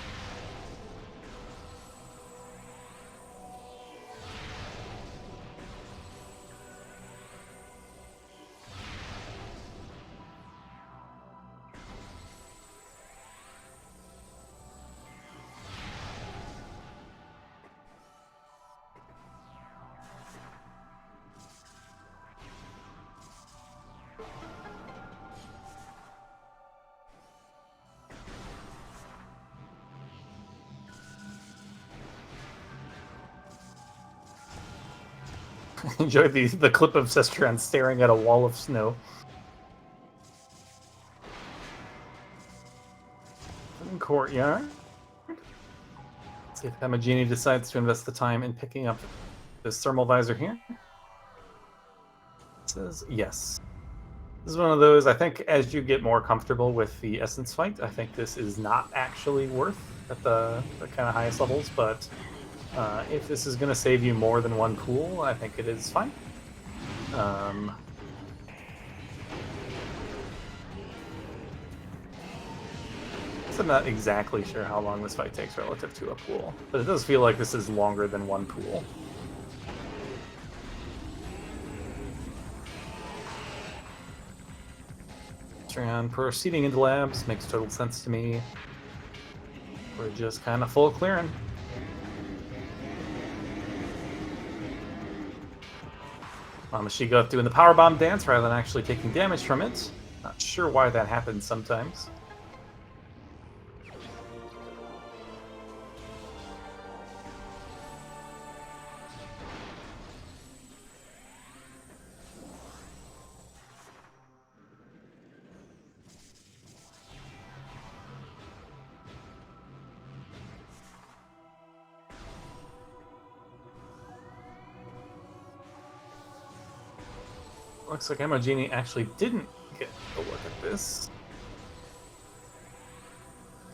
enjoy the clip of Cestrion staring at a wall of snow. In courtyard. Let's see if Amojini decides to invest the time in picking up this thermal visor here. It says yes. This is one of those, I think, as you get more comfortable with the Essence fight, I think this is not actually worth at the kind of highest levels, but if this is going to save you more than one pool, I think it is fine. So I'm not exactly sure how long this fight takes relative to a pool, but it does feel like this is longer than one pool. Cestrion proceeding into labs makes total sense to me. We're just kind of full clearing. Mashiga doing the powerbomb dance rather than actually taking damage from it. Not sure why that happens sometimes. Looks like Amojini actually didn't get a look at this.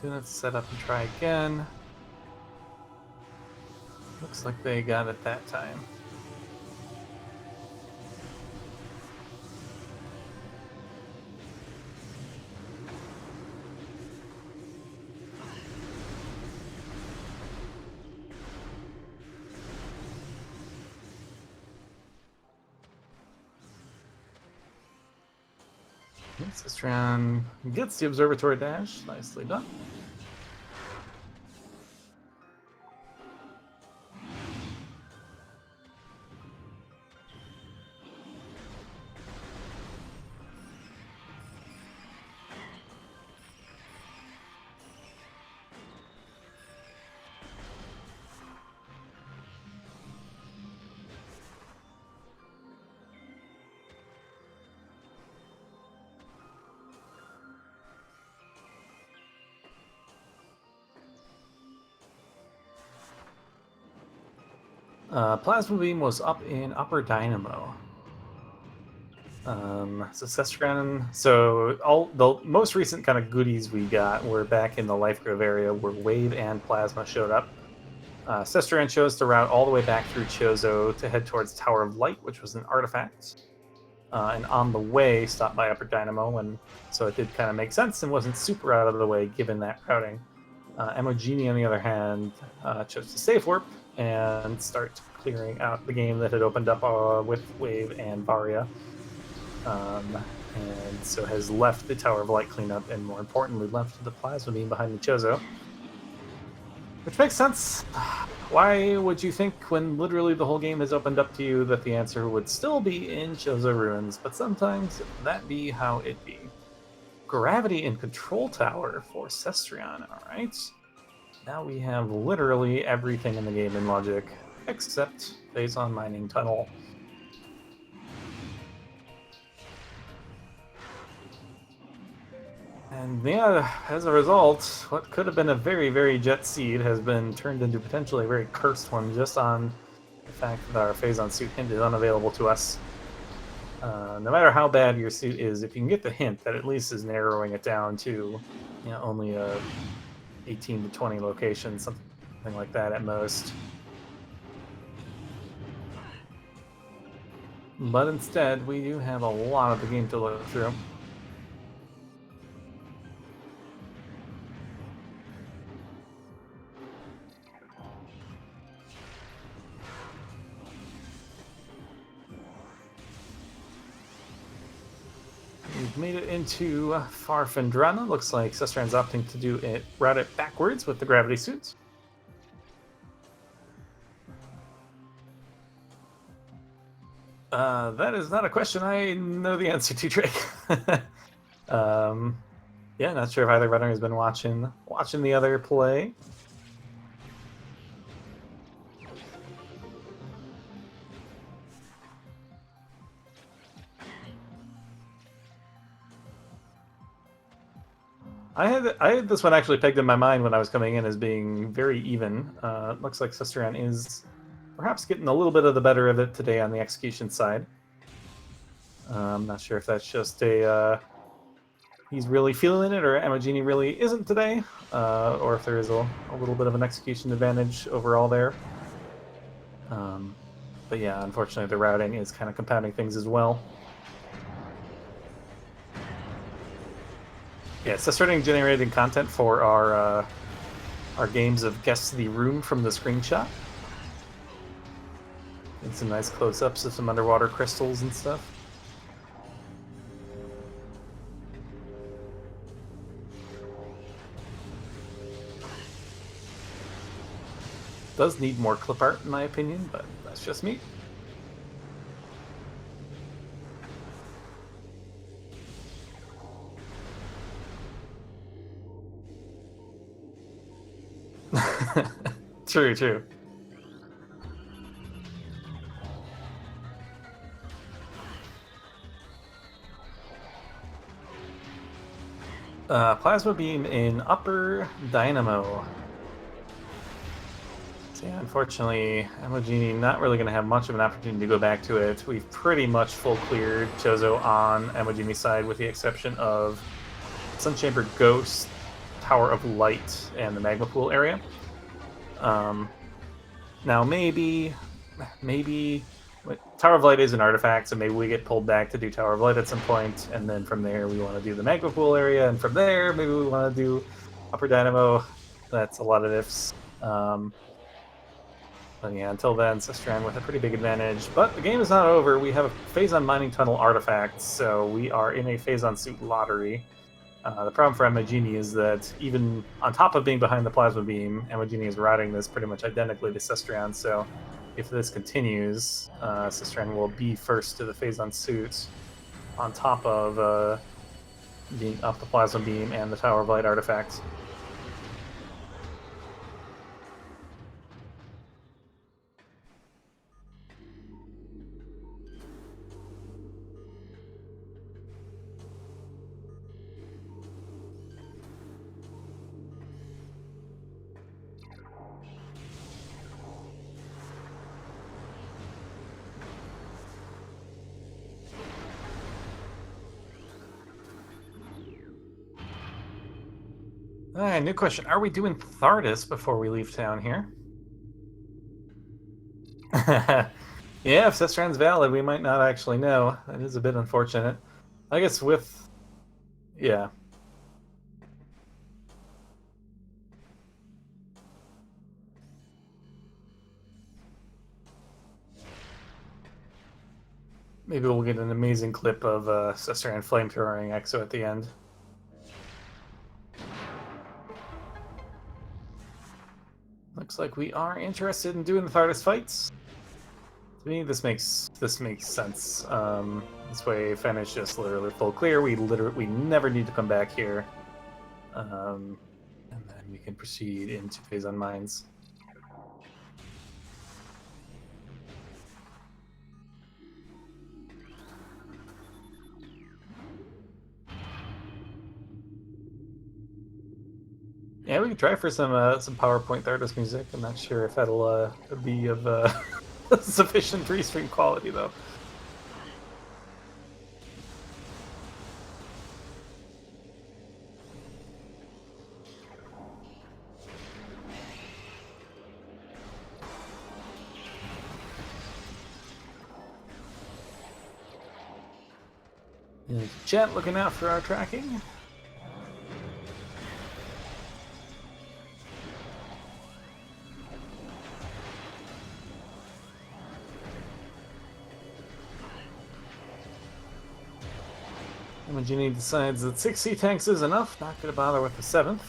Let's set up and try again. Looks like they got it that time. Cestrion gets the observatory dash. Nicely done. Plasma Beam was up in Upper Dynamo. So Cestrion, so all the most recent kind of goodies we got were back in the Life Grove area where Wave and Plasma showed up. Cestrion chose to route all the way back through Chozo to head towards Tower of Light, which was an artifact. And on the way, stopped by Upper Dynamo, and so it did kind of make sense and wasn't super out of the way given that routing. Amojini, on the other hand, chose to safe warp and start clearing out the game that had opened up with Wave and Varia. And so has left the Tower of Light cleanup, and more importantly, left the Plasma Beam behind the Chozo. Which makes sense. Why would you think, when literally the whole game has opened up to you, that the answer would still be in Chozo Ruins? But sometimes that be how it be. Gravity and Control Tower for Cestrion, alright. Now we have literally everything in the game in Logic, except Phazon Mining Tunnel. And yeah, as a result, what could have been a very, very jet seed has been turned into potentially a very cursed one just on the fact that our Phazon suit hint is unavailable to us. No matter how bad your suit is, if you can get the hint, that at least is narrowing it down to, only 18 to 20 locations, something like that at most. But instead, we do have a lot of the game to look through. We've made it into Farfendrana. Looks like Cestrion's opting to do it, route it backwards with the gravity suits. That is not a question I know the answer to, Drake. Yeah, not sure if either runner has been watching the other play. I had this one actually pegged in my mind when I was coming in as being very even. Looks like Cestrion is perhaps getting a little bit of the better of it today on the execution side. I'm not sure if that's just he's really feeling it, or Amojini really isn't today, or if there is a little bit of an execution advantage overall there. But yeah, unfortunately the routing is kind of compounding things as well. Yeah, so starting generating content for our games of Guess the Room from the screenshot. And some nice close-ups of some underwater crystals and stuff. Does need more clip art in my opinion, but that's just me. True. Plasma Beam in Upper Dynamo. So yeah, unfortunately, Amojini not really going to have much of an opportunity to go back to it. We've pretty much full cleared Chozo on Amojini's side, with the exception of Sunchamber Ghost, Tower of Light, and the Magma Pool area. Now maybe Tower of Light is an artifact, so maybe we get pulled back to do Tower of Light at some point, and then from there we want to do the Magma Pool area, and from there maybe we want to do Upper Dynamo. That's a lot of ifs. But yeah, until then, Cestrion with a pretty big advantage. But the game is not over. We have a Phazon Mining Tunnel artifact, so we are in a Phazon suit lottery. The problem for Amojini is that even on top of being behind the Plasma Beam, Amojini is routing this pretty much identically to Cestrion, so if this continues, Cestrion will be first to the Phazon suit, on top of being up the Plasma Beam and the Tower of Light artifact. Alright, new question. Are we doing Thardis before we leave town here? Yeah, if Cestrion's valid, we might not actually know. That is a bit unfortunate. I guess with... yeah. Maybe we'll get an amazing clip of Cestrion flamethrowing Exo at the end. Looks like we are interested in doing the Thardis fights. To me, this makes sense. This way, finish just literally full clear. We never need to come back here, and then we can proceed into phase on mines. Yeah, we can try for some PowerPoint Thardis music. I'm not sure if that'll be of sufficient restream quality, though. Chat looking out for our tracking. Amojini decides that 6 sea tanks is enough, not going to bother with the 7th.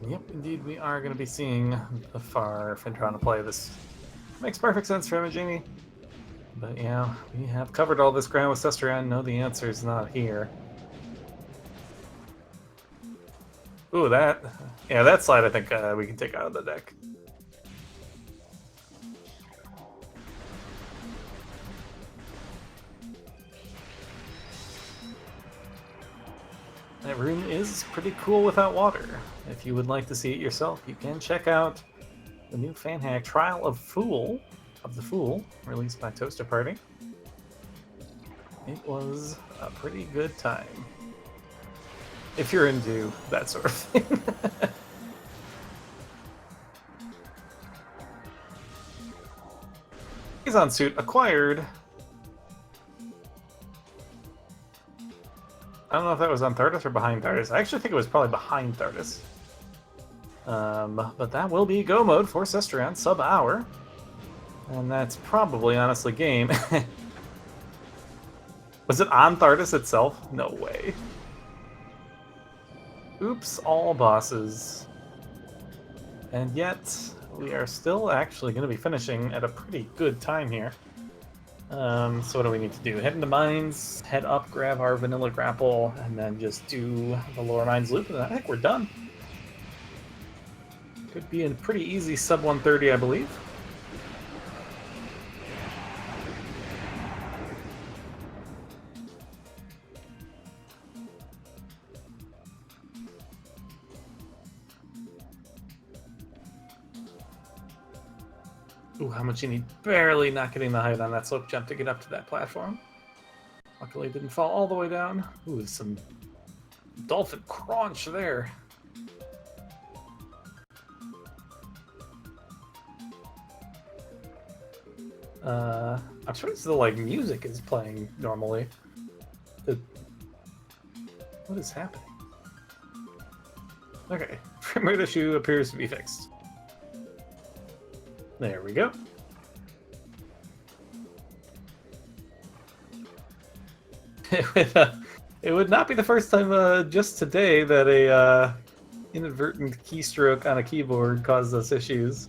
Yep, indeed, we are going to be seeing the far Fintrana play. This makes perfect sense for Amojini. But yeah, we have covered all this ground with Cestrion. No, the answer is not here. Ooh, that... yeah, that slide I think we can take out of the deck. That room is pretty cool without water. If you would like to see it yourself, you can check out the new fan hack Trial of the Fool, released by Toaster Party. It was a pretty good time. If you're into that sort of thing. Kazon suit acquired. I don't know if that was on Thardis or behind Thardis. I actually think it was probably behind Thardis. But that will be go mode for Cestrion, sub-hour. And that's probably, honestly, game. Was it on Thardis itself? No way. Oops, all bosses. And yet, we are still actually going to be finishing at a pretty good time here. So what do we need to do? Head into mines, head up, grab our vanilla grapple, and then just do the lower mines loop, and I think we're done. Could be a pretty easy sub 130, I believe. Ooh, Amojini barely not getting the height on that slope jump to get up to that platform. Luckily didn't fall all the way down. Ooh, some dolphin crunch there. I'm surprised the music is playing normally. What is happening? Okay, frame rate issue appears to be fixed. There we go. It would not be the first time just today that a inadvertent keystroke on a keyboard caused us issues.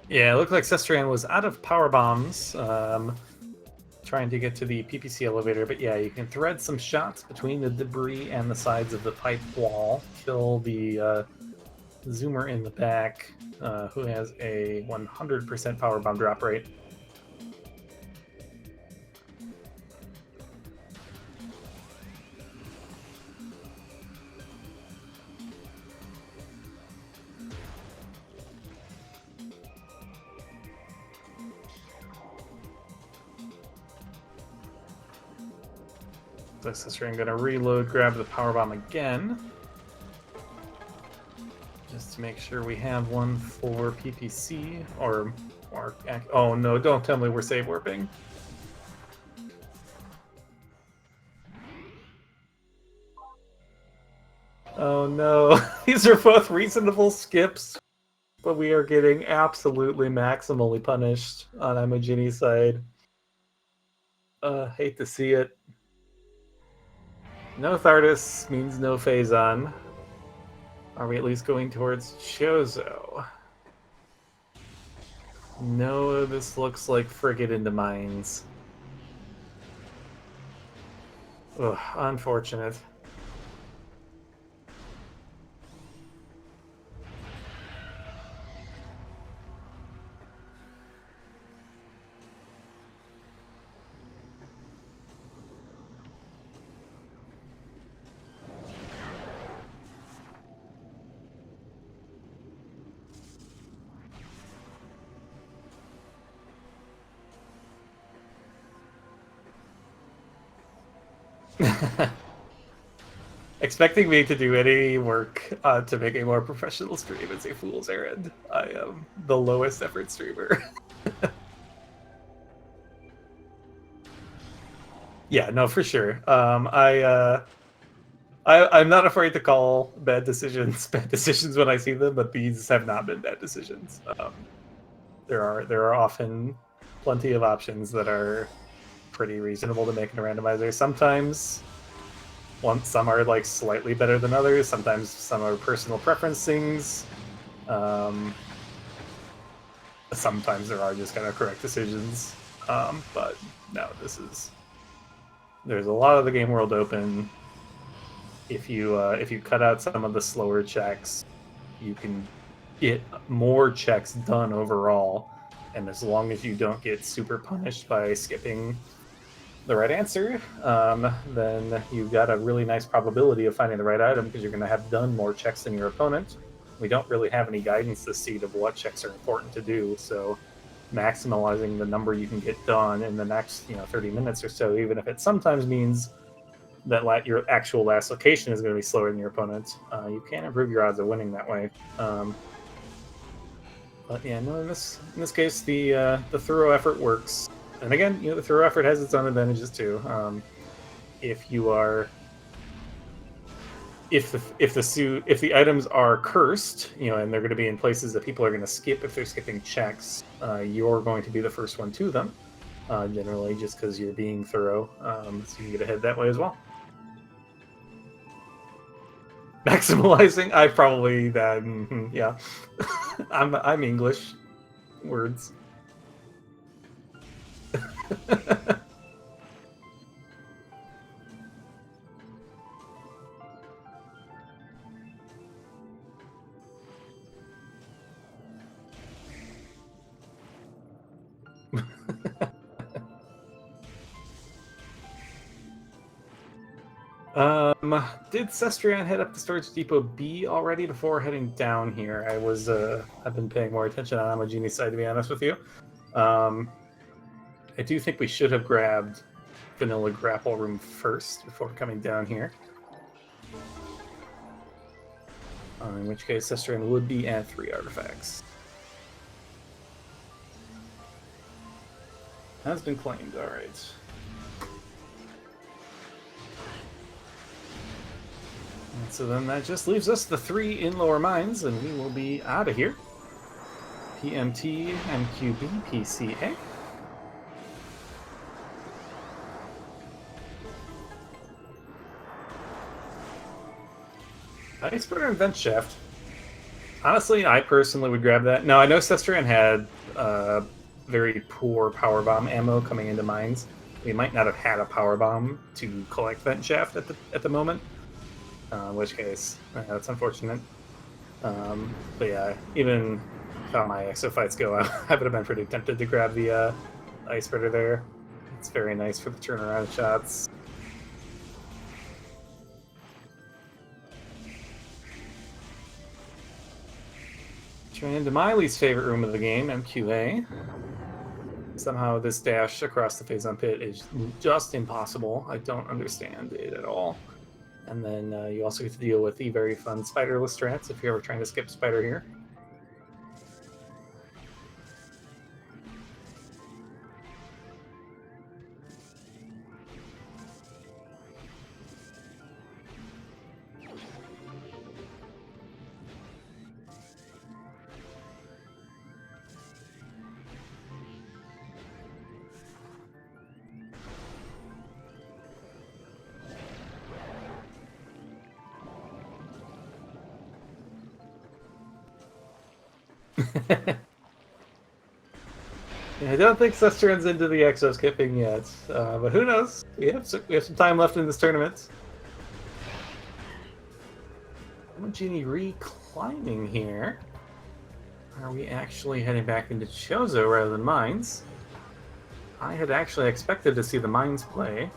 Yeah, it looked like Cestrion was out of power bombs, trying to get to the PPC elevator. But yeah, you can thread some shots between the debris and the sides of the pipe wall, kill the zoomer in the back, who has a 100% power bomb drop rate. So Cestrion gonna reload, grab the power bomb again, just to make sure we have one for PPC or oh no! Don't tell me we're save warping. Oh no! These are both reasonable skips, but we are getting absolutely maximally punished on Amojini's side. Hate to see it. No Thardus means no Phazon. Are we at least going towards Chozo? No, this looks like frigate into mines. Ugh, unfortunate. Expecting me to do any work to make a more professional stream is a fool's errand. I am the lowest effort streamer. Yeah, no, for sure. I'm not afraid to call bad decisions when I see them, but these have not been bad decisions. There are often plenty of options that are pretty reasonable to make in a randomizer. Sometimes some are like slightly better than others. Sometimes some are personal preference things. Sometimes there are just kind of correct decisions. But no, there's a lot of the game world open. If you cut out some of the slower checks, you can get more checks done overall. And as long as you don't get super punished by skipping the right answer, then you've got a really nice probability of finding the right item because you're going to have done more checks than your opponent. We don't really have any guidance this seed of what checks are important to do, so maximizing the number you can get done in the next 30 minutes or so, even if it sometimes means that your actual last location is going to be slower than your opponent, you can improve your odds of winning that way. But yeah, no, in this case, the thorough effort works. And again, the throw effort has its own advantages too. If the items are cursed, and they're going to be in places that people are going to skip if they're skipping checks, you're going to be the first one to them. Generally, just because you're being thorough, so you can get ahead that way as well. Maximalizing, I probably that yeah. I'm English words. Did Cestrion head up to Storage Depot B already before heading down here? I've been paying more attention on Amojini's side, to be honest with you. I do think we should have grabbed Vanilla Grapple Room first before coming down here. In which case, Cestrion would be at 3 artifacts. Has been claimed, alright. So then that just leaves us the 3 in lower mines, and we will be out of here. PMT, MQB, PCA. Iceberg and Vent Shaft. Honestly, I personally would grab that. Now, I know Cestrion had very poor power bomb ammo coming into mines. We might not have had a power bomb to collect Vent Shaft at the moment. In which case, that's unfortunate. But yeah, even how my exo fights go, I would have been pretty tempted to grab the ice spreader there. It's very nice for the turnaround shots. Turning into my least favorite room of the game, MQA. Somehow this dash across the phase on pit is just impossible. I don't understand it at all. And then you also get to deal with the very fun spiderless strats if you're ever trying to skip spider here. Yeah, I don't think Cestrion's into the exo skipping yet, but who knows? We have some time left in this tournament. Amojini reclimbing here. Are we actually heading back into Chozo rather than Mines? I had actually expected to see the Mines play.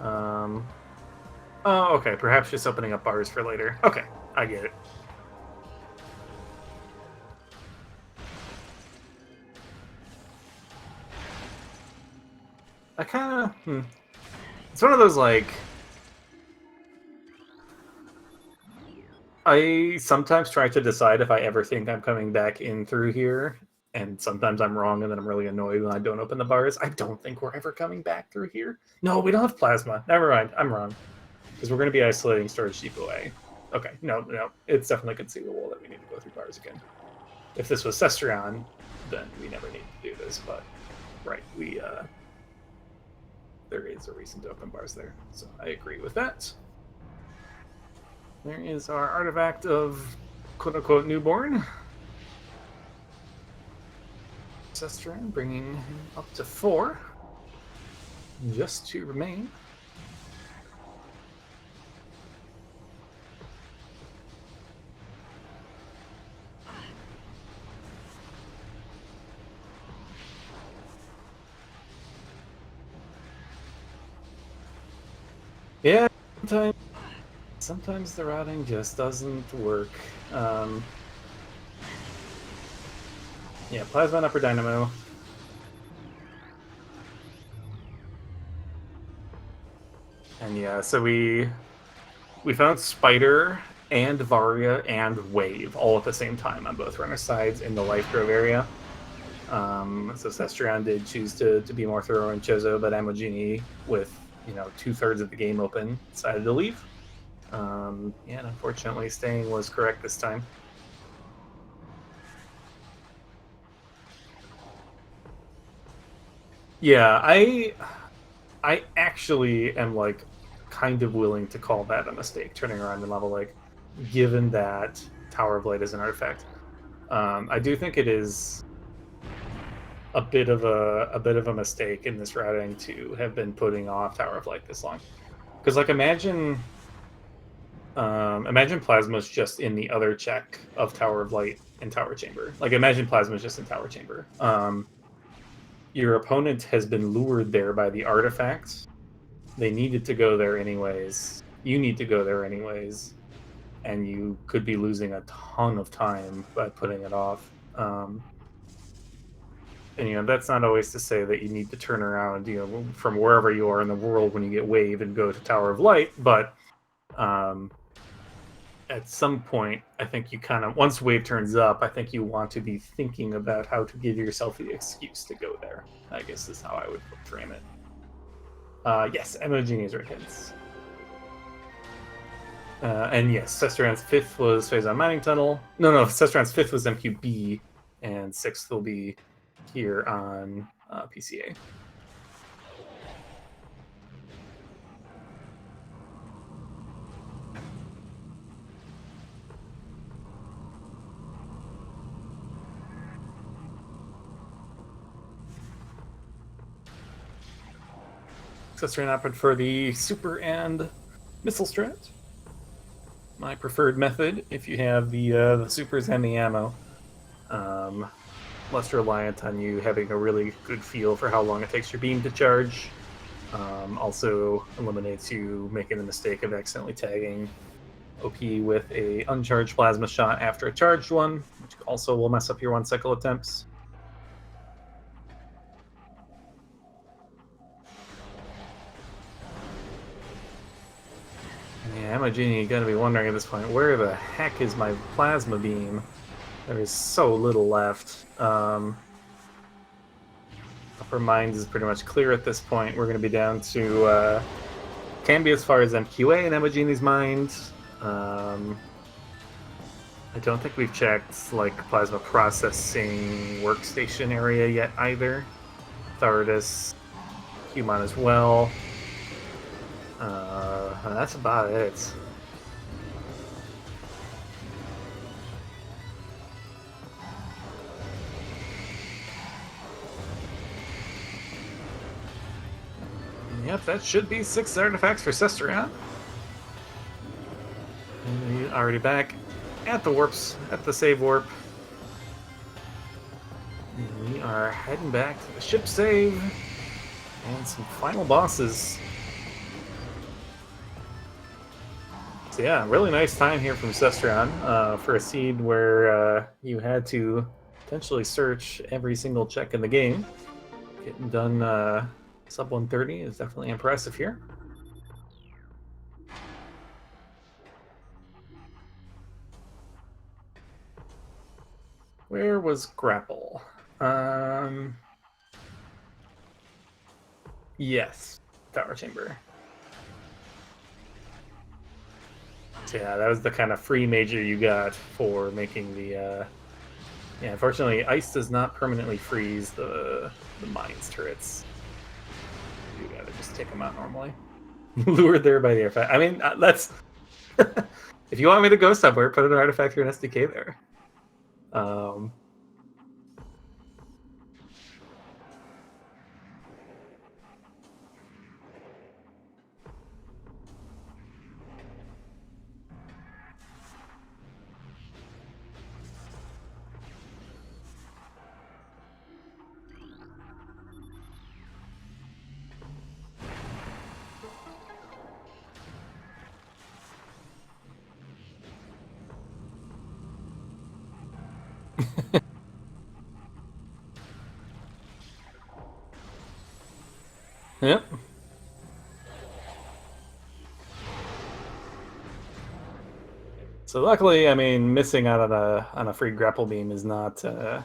Oh, okay. Perhaps just opening up bars for later. Okay, I get it. I kind of... It's one of those, like... I sometimes try to decide if I ever think I'm coming back in through here, and sometimes I'm wrong, and then I'm really annoyed when I don't open the bars. I don't think we're ever coming back through here. No, we don't have plasma. Never mind. I'm wrong. Because we're going to be isolating storage deep away. Okay, no. It's definitely conceivable that we need to go through bars again. If this was Cestrion, then we never need to do this, but... Right, there is a reason to open bars there, so I agree with that. There is our artifact of quote-unquote newborn. Cestrion bringing him up to 4. Just to remain. Yeah, sometimes the routing just doesn't work. Yeah, Plasma and Upper Dynamo. And yeah, so we found Spider and Varia and Wave all at the same time on both runner sides in the Life Grove area. So Cestrion did choose to be more thorough in Chozo, but Amojini, with 2/3 of the game open, decided to leave. And unfortunately, staying was correct this time. Yeah, I actually am like kind of willing to call that a mistake, turning around in level, like, given that Tower of Light is an artifact. I do think it is a bit of a mistake in this routing to have been putting off Tower of Light this long, because like imagine Plasma's just in the other check of Tower of Light and Tower Chamber. Like imagine Plasma's just in Tower Chamber. Your opponent has been lured there by the artifacts. They needed to go there anyways. You need to go there anyways, and you could be losing a ton of time by putting it off. And that's not always to say that you need to turn around, from wherever you are in the world when you get Wave and go to Tower of Light. But at some point, I think you kind of, once Wave turns up, I think you want to be thinking about how to give yourself the excuse to go there. I guess is how I would frame it. Yes, Amojini's right hits. And yes, Cestrion's 5th was Phase on Mining Tunnel. No, Cestrion's 5th was MQB, and 6th will be here on PCA. Cestrion opted for the super and missile strat. My preferred method, if you have the supers and the ammo. Less reliant on you having a really good feel for how long it takes your beam to charge. Also eliminates you making the mistake of accidentally tagging OP with a uncharged plasma shot after a charged one, which also will mess up your one cycle attempts. Yeah, Amojini, you gotta be wondering at this point, where the heck is my plasma beam? There is so little left. Upper Mines is pretty much clear at this point. We're going to be down to... can be as far as MQA and Amojini's mind. I don't think we've checked like plasma processing workstation area yet either. Thardus, Human as well. That's about it. Yep, that should be 6 artifacts for Cestrion. Already back at the warps, at the save warp. We are heading back to the ship save and some final bosses. So yeah, really nice time here from Cestrion for a seed where you had to potentially search every single check in the game. Getting done sub 130 is definitely impressive here. Where was Grapple? Yes, Tower Chamber. So yeah, that was the kind of free major you got for making the... Yeah, unfortunately, ice does not permanently freeze the mines turrets. You gotta just take them out normally. Lured there by the artifact. I mean, that's... If you want me to go somewhere, put an artifact or an SDK there. Yep. So luckily, I mean, missing out on a free grapple beam is not the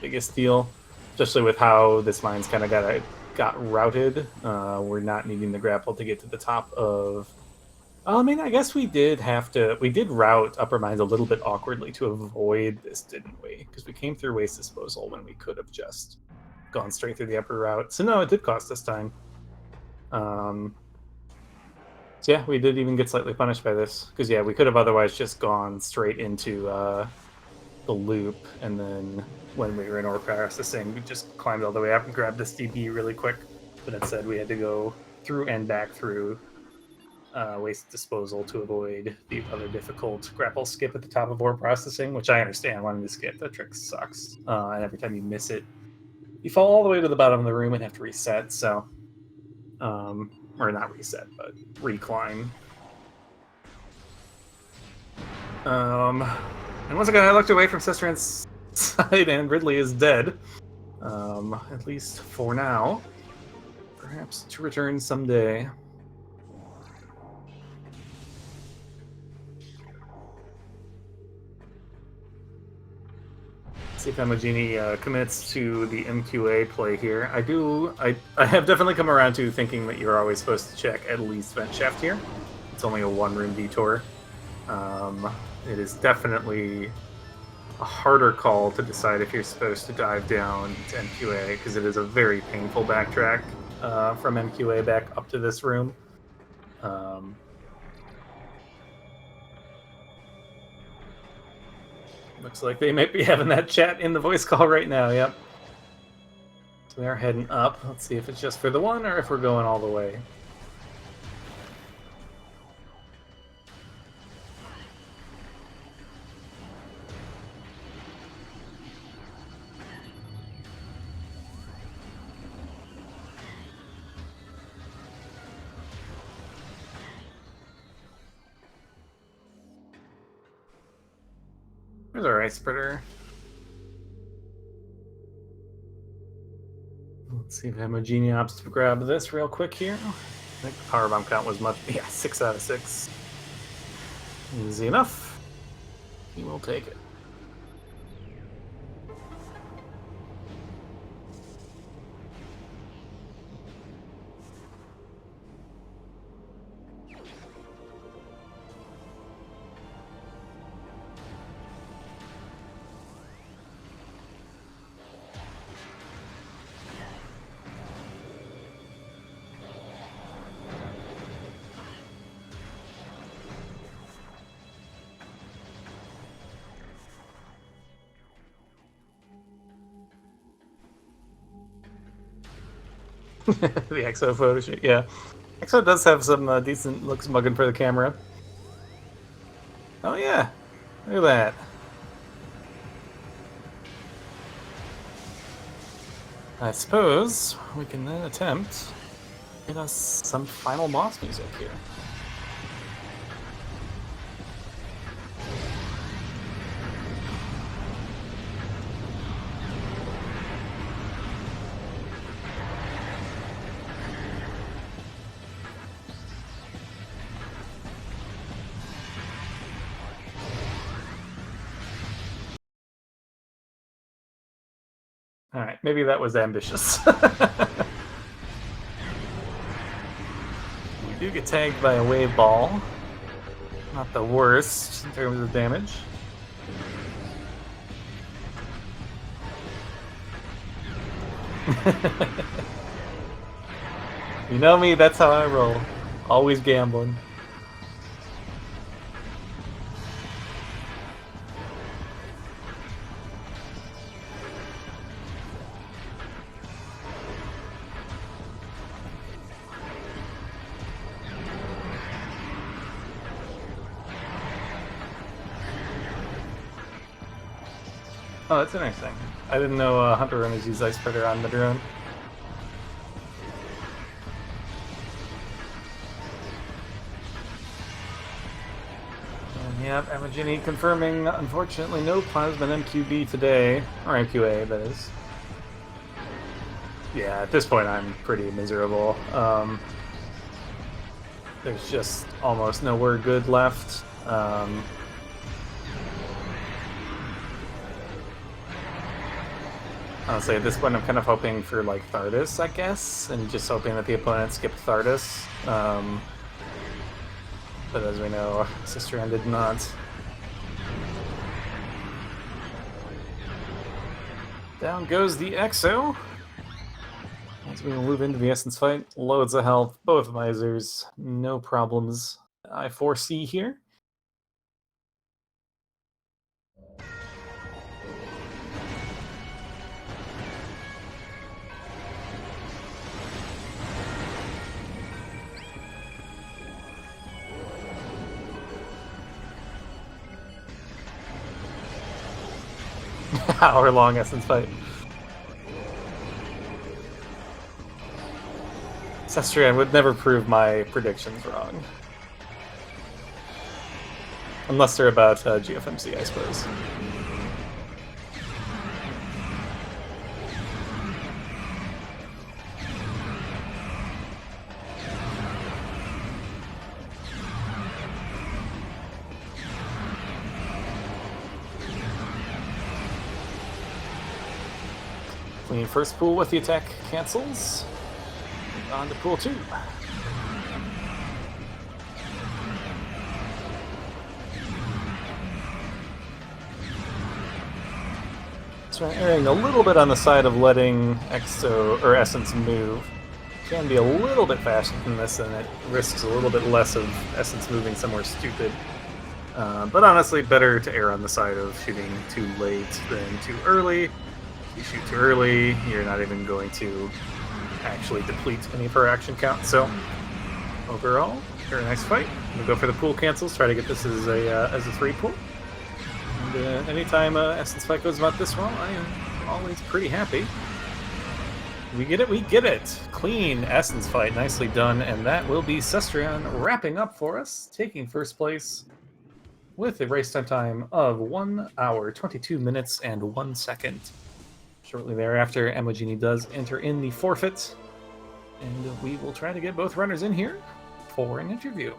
biggest deal, especially with how this mine's kind of got routed. We're not needing the grapple to get to the top of. I mean, I guess we did route Upper Mines a little bit awkwardly to avoid this, didn't we? Because we came through Waste Disposal when we could have just gone straight through the upper route. So no, it did cost us time. So yeah, we did even get slightly punished by this. Because yeah, we could have otherwise just gone straight into the loop, and then when we were in ore processing, we just climbed all the way up and grabbed this DB really quick. But instead we had to go through and back through Waste Disposal to avoid the other difficult grapple skip at the top of ore processing, which I understand wanting to skip. That trick sucks. And every time you miss it, you fall all the way to the bottom of the room and have to reset, so... or not reset, but reclimb. And once again, I looked away from Cestrion's side, and Ridley is dead. At least for now. Perhaps to return someday. See if Amojini commits to the MQA play here. I have definitely come around to thinking that you're always supposed to check at least vent shaft here. It's only a one-room detour. It is definitely a harder call to decide if you're supposed to dive down to MQA, because it is a very painful backtrack from MQA back up to this room. Looks like they might be having that chat in the voice call right now, yep. We are heading up. Let's see if it's just for the one or if we're going all the way. There's our ice spreader. Let's see if Amojini opts to grab this real quick here. I think the power bomb count was much. Yeah, 6 out of 6. Easy enough. He will take it. The EXO photo shoot, yeah. EXO does have some decent looks mugging for the camera. Oh yeah, look at that. I suppose we can then attempt to get us some final boss music here. Alright, maybe that was ambitious. We do get tagged by a wave ball. Not the worst in terms of damage. You know me, that's how I roll. Always gambling. Oh, that's interesting. I didn't know Hunter Run is used Ice Spreader on the drone. And yeah, Amojini confirming, unfortunately, no Plasma MQB today. Or MQA, that is. Yeah, at this point I'm pretty miserable. There's just almost nowhere good left. Honestly, at this point, I'm kind of hoping for, like, Thardus, I guess, and just hoping that the opponent skipped Thardus. But as we know, Cestrion did not. Down goes the EXO. As we move into the Essence fight, loads of health, both visors, no problems I foresee here. Hour-long Essence fight. Cestrion would never prove my predictions wrong. Unless they're about GFMC, I suppose. Clean first pool with the attack cancels. On to pool 2. So I'm erring a little bit on the side of letting EXO or Essence move. Can be a little bit faster than this, and it risks a little bit less of Essence moving somewhere stupid. But honestly, better to err on the side of shooting too late than too early. you shoot too early, you're not even going to actually deplete any of her action count. So overall, very nice fight. We'll go for the pool cancels, try to get this as a 3 pool. And anytime Essence fight goes about this well, I am always pretty happy. We get it, we get it. Clean Essence fight, nicely done. And that will be Cestrion wrapping up for us, taking first place with a race time of 1 hour, 22 minutes, and 1 second. Shortly thereafter, Amojini does enter in the forfeit, and we will try to get both runners in here for an interview.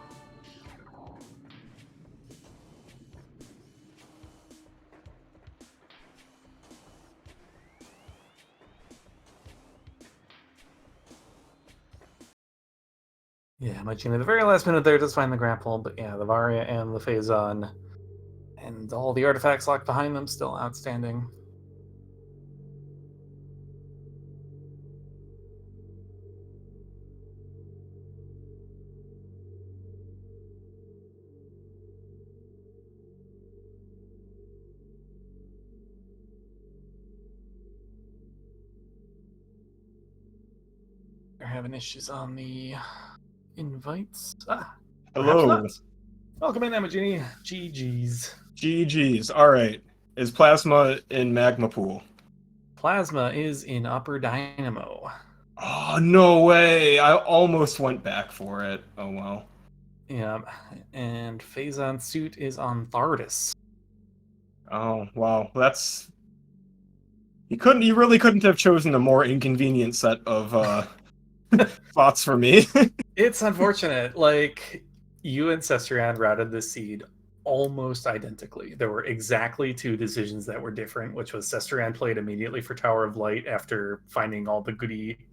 Yeah, Amojini, the very last minute there does find the grapple, but yeah, the Varia and the Phazon and all the artifacts locked behind them still outstanding. They're having issues on the invites. Perhaps Hello. not. Welcome in, Amojini. GG's. GG's. All right. Is Plasma in Magma Pool? Plasma is in Upper Dynamo. Oh, no way. I almost went back for it. Oh, well. Yeah, and Phazon Suit is on Thardis. Oh, wow. That's... You really couldn't have chosen a more inconvenient set of thoughts for me. It's unfortunate. Like, you and Cestrion routed the seed almost identically. There were exactly 2 decisions that were different, which was Cestrion played immediately for Tower of Light after finding all the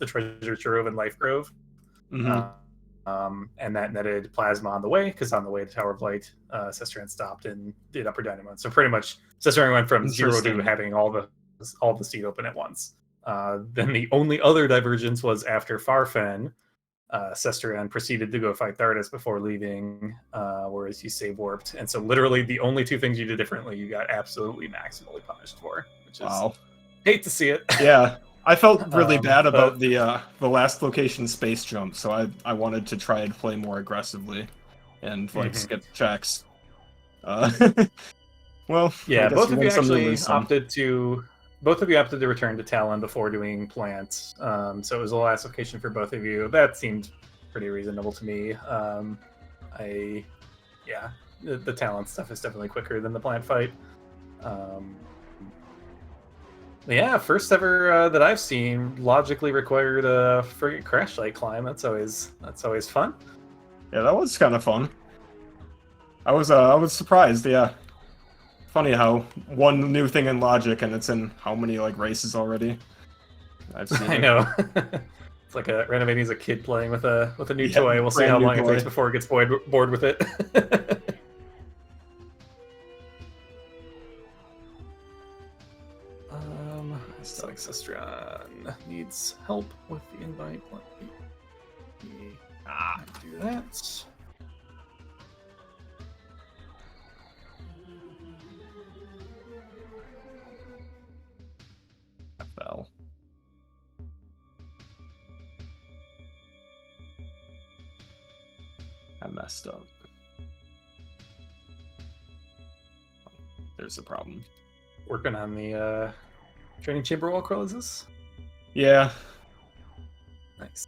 treasure trove and life grove. Mm-hmm. And that netted Plasma on the way, because on the way to Tower of Light, Cestrion stopped and did Upper Dynamo. So pretty much Cestrion went from 0 to having all the seed open at once. Then the only other divergence was after Farfen, Cestrion proceeded to go fight Thardis before leaving, whereas you save warped. And so literally the only 2 things you did differently, you got absolutely maximally punished for, which is Wow. Hate to see it. Yeah. I felt really bad about the last location space jump, so I wanted to try and play more aggressively and skip checks. Well, yeah, both of you actually opted to return to Talon before doing plant. So it was the last location for both of you. That seemed pretty reasonable to me. The Talon stuff is definitely quicker than the plant fight. Yeah, first ever that I've seen logically required a frigate crash light climb. That's always fun. Yeah, that was kind of fun. I was surprised. Yeah, funny how one new thing in logic and it's in how many races already. I've seen I know. It's like Renovating as a kid playing with a new toy. We'll see how long it takes before it gets bored with it. It's like Cestrion needs help with the invite. Let me do that. I fell. I messed up. There's a problem. Working on the training chamber wall crawl, is this? Yeah. Nice.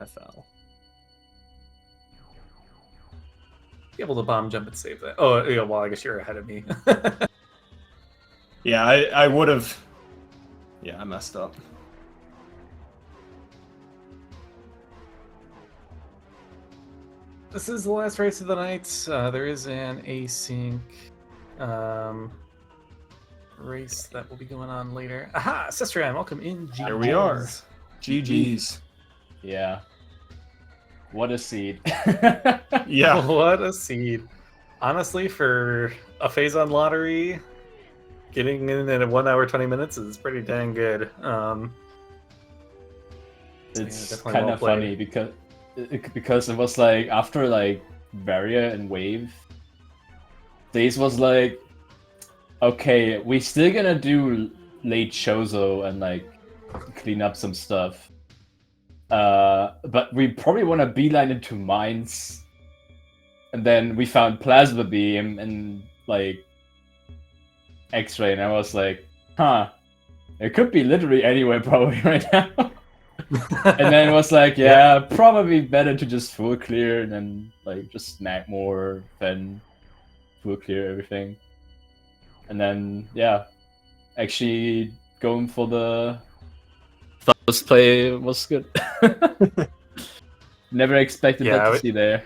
I fell. Be able to bomb jump and save that. Oh, yeah, well, I guess you're ahead of me. Yeah, I would have. Yeah, I messed up. This is the last race of the night. There is an async race that will be going on later. Aha! Cestrion, welcome in. Here we are. GG's. Yeah. What a seed. Yeah. What a seed. Honestly, for a Phazon lottery, getting in at 1 hour 20 minutes is pretty dang good. It's kind of funny because it was after Varia and Wave, Days was like, okay, we still gonna do late Chozo and like clean up some stuff. But we probably want to beeline into mines. And then we found Plasma Beam and like X-Ray, and I was like, huh, it could be literally anywhere probably right now. And then it was like, yeah, probably better to just full clear and then like just snag more than full clear everything. And then yeah, actually going for the first play was good. Never expected that to see there.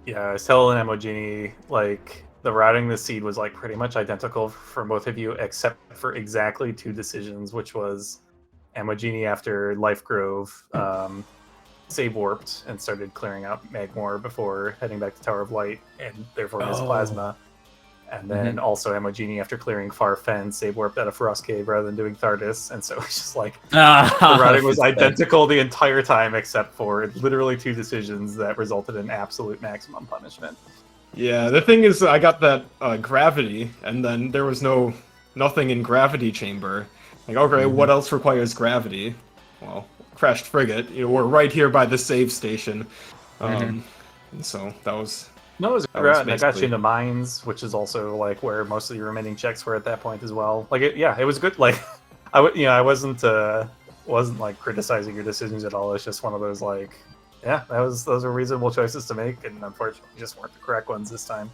Yeah, I was telling Amojini, like, the routing the seed was like pretty much identical for both of you, except for exactly 2 decisions, which was Amojini after Life Grove save warped and started clearing out Magmore before heading back to Tower of Light, and therefore his plasma. And then also Amojini after clearing Far Fen save warped out of Frost Cave rather than doing Thardis, and so it's just like the routing was identical the entire time except for literally 2 decisions that resulted in absolute maximum punishment. Yeah, the thing is, I got that gravity, and then there was nothing in gravity chamber. Like, okay, what else requires gravity? Well, crashed frigate. You know, we're right here by the save station. And so that was. No, it was a route, and I got you into mines, which is also like where most of your remaining checks were at that point as well. Like, it was good. Like, I wasn't like criticizing your decisions at all. It's just one of those like, yeah, those were reasonable choices to make, and unfortunately, just weren't the correct ones this time.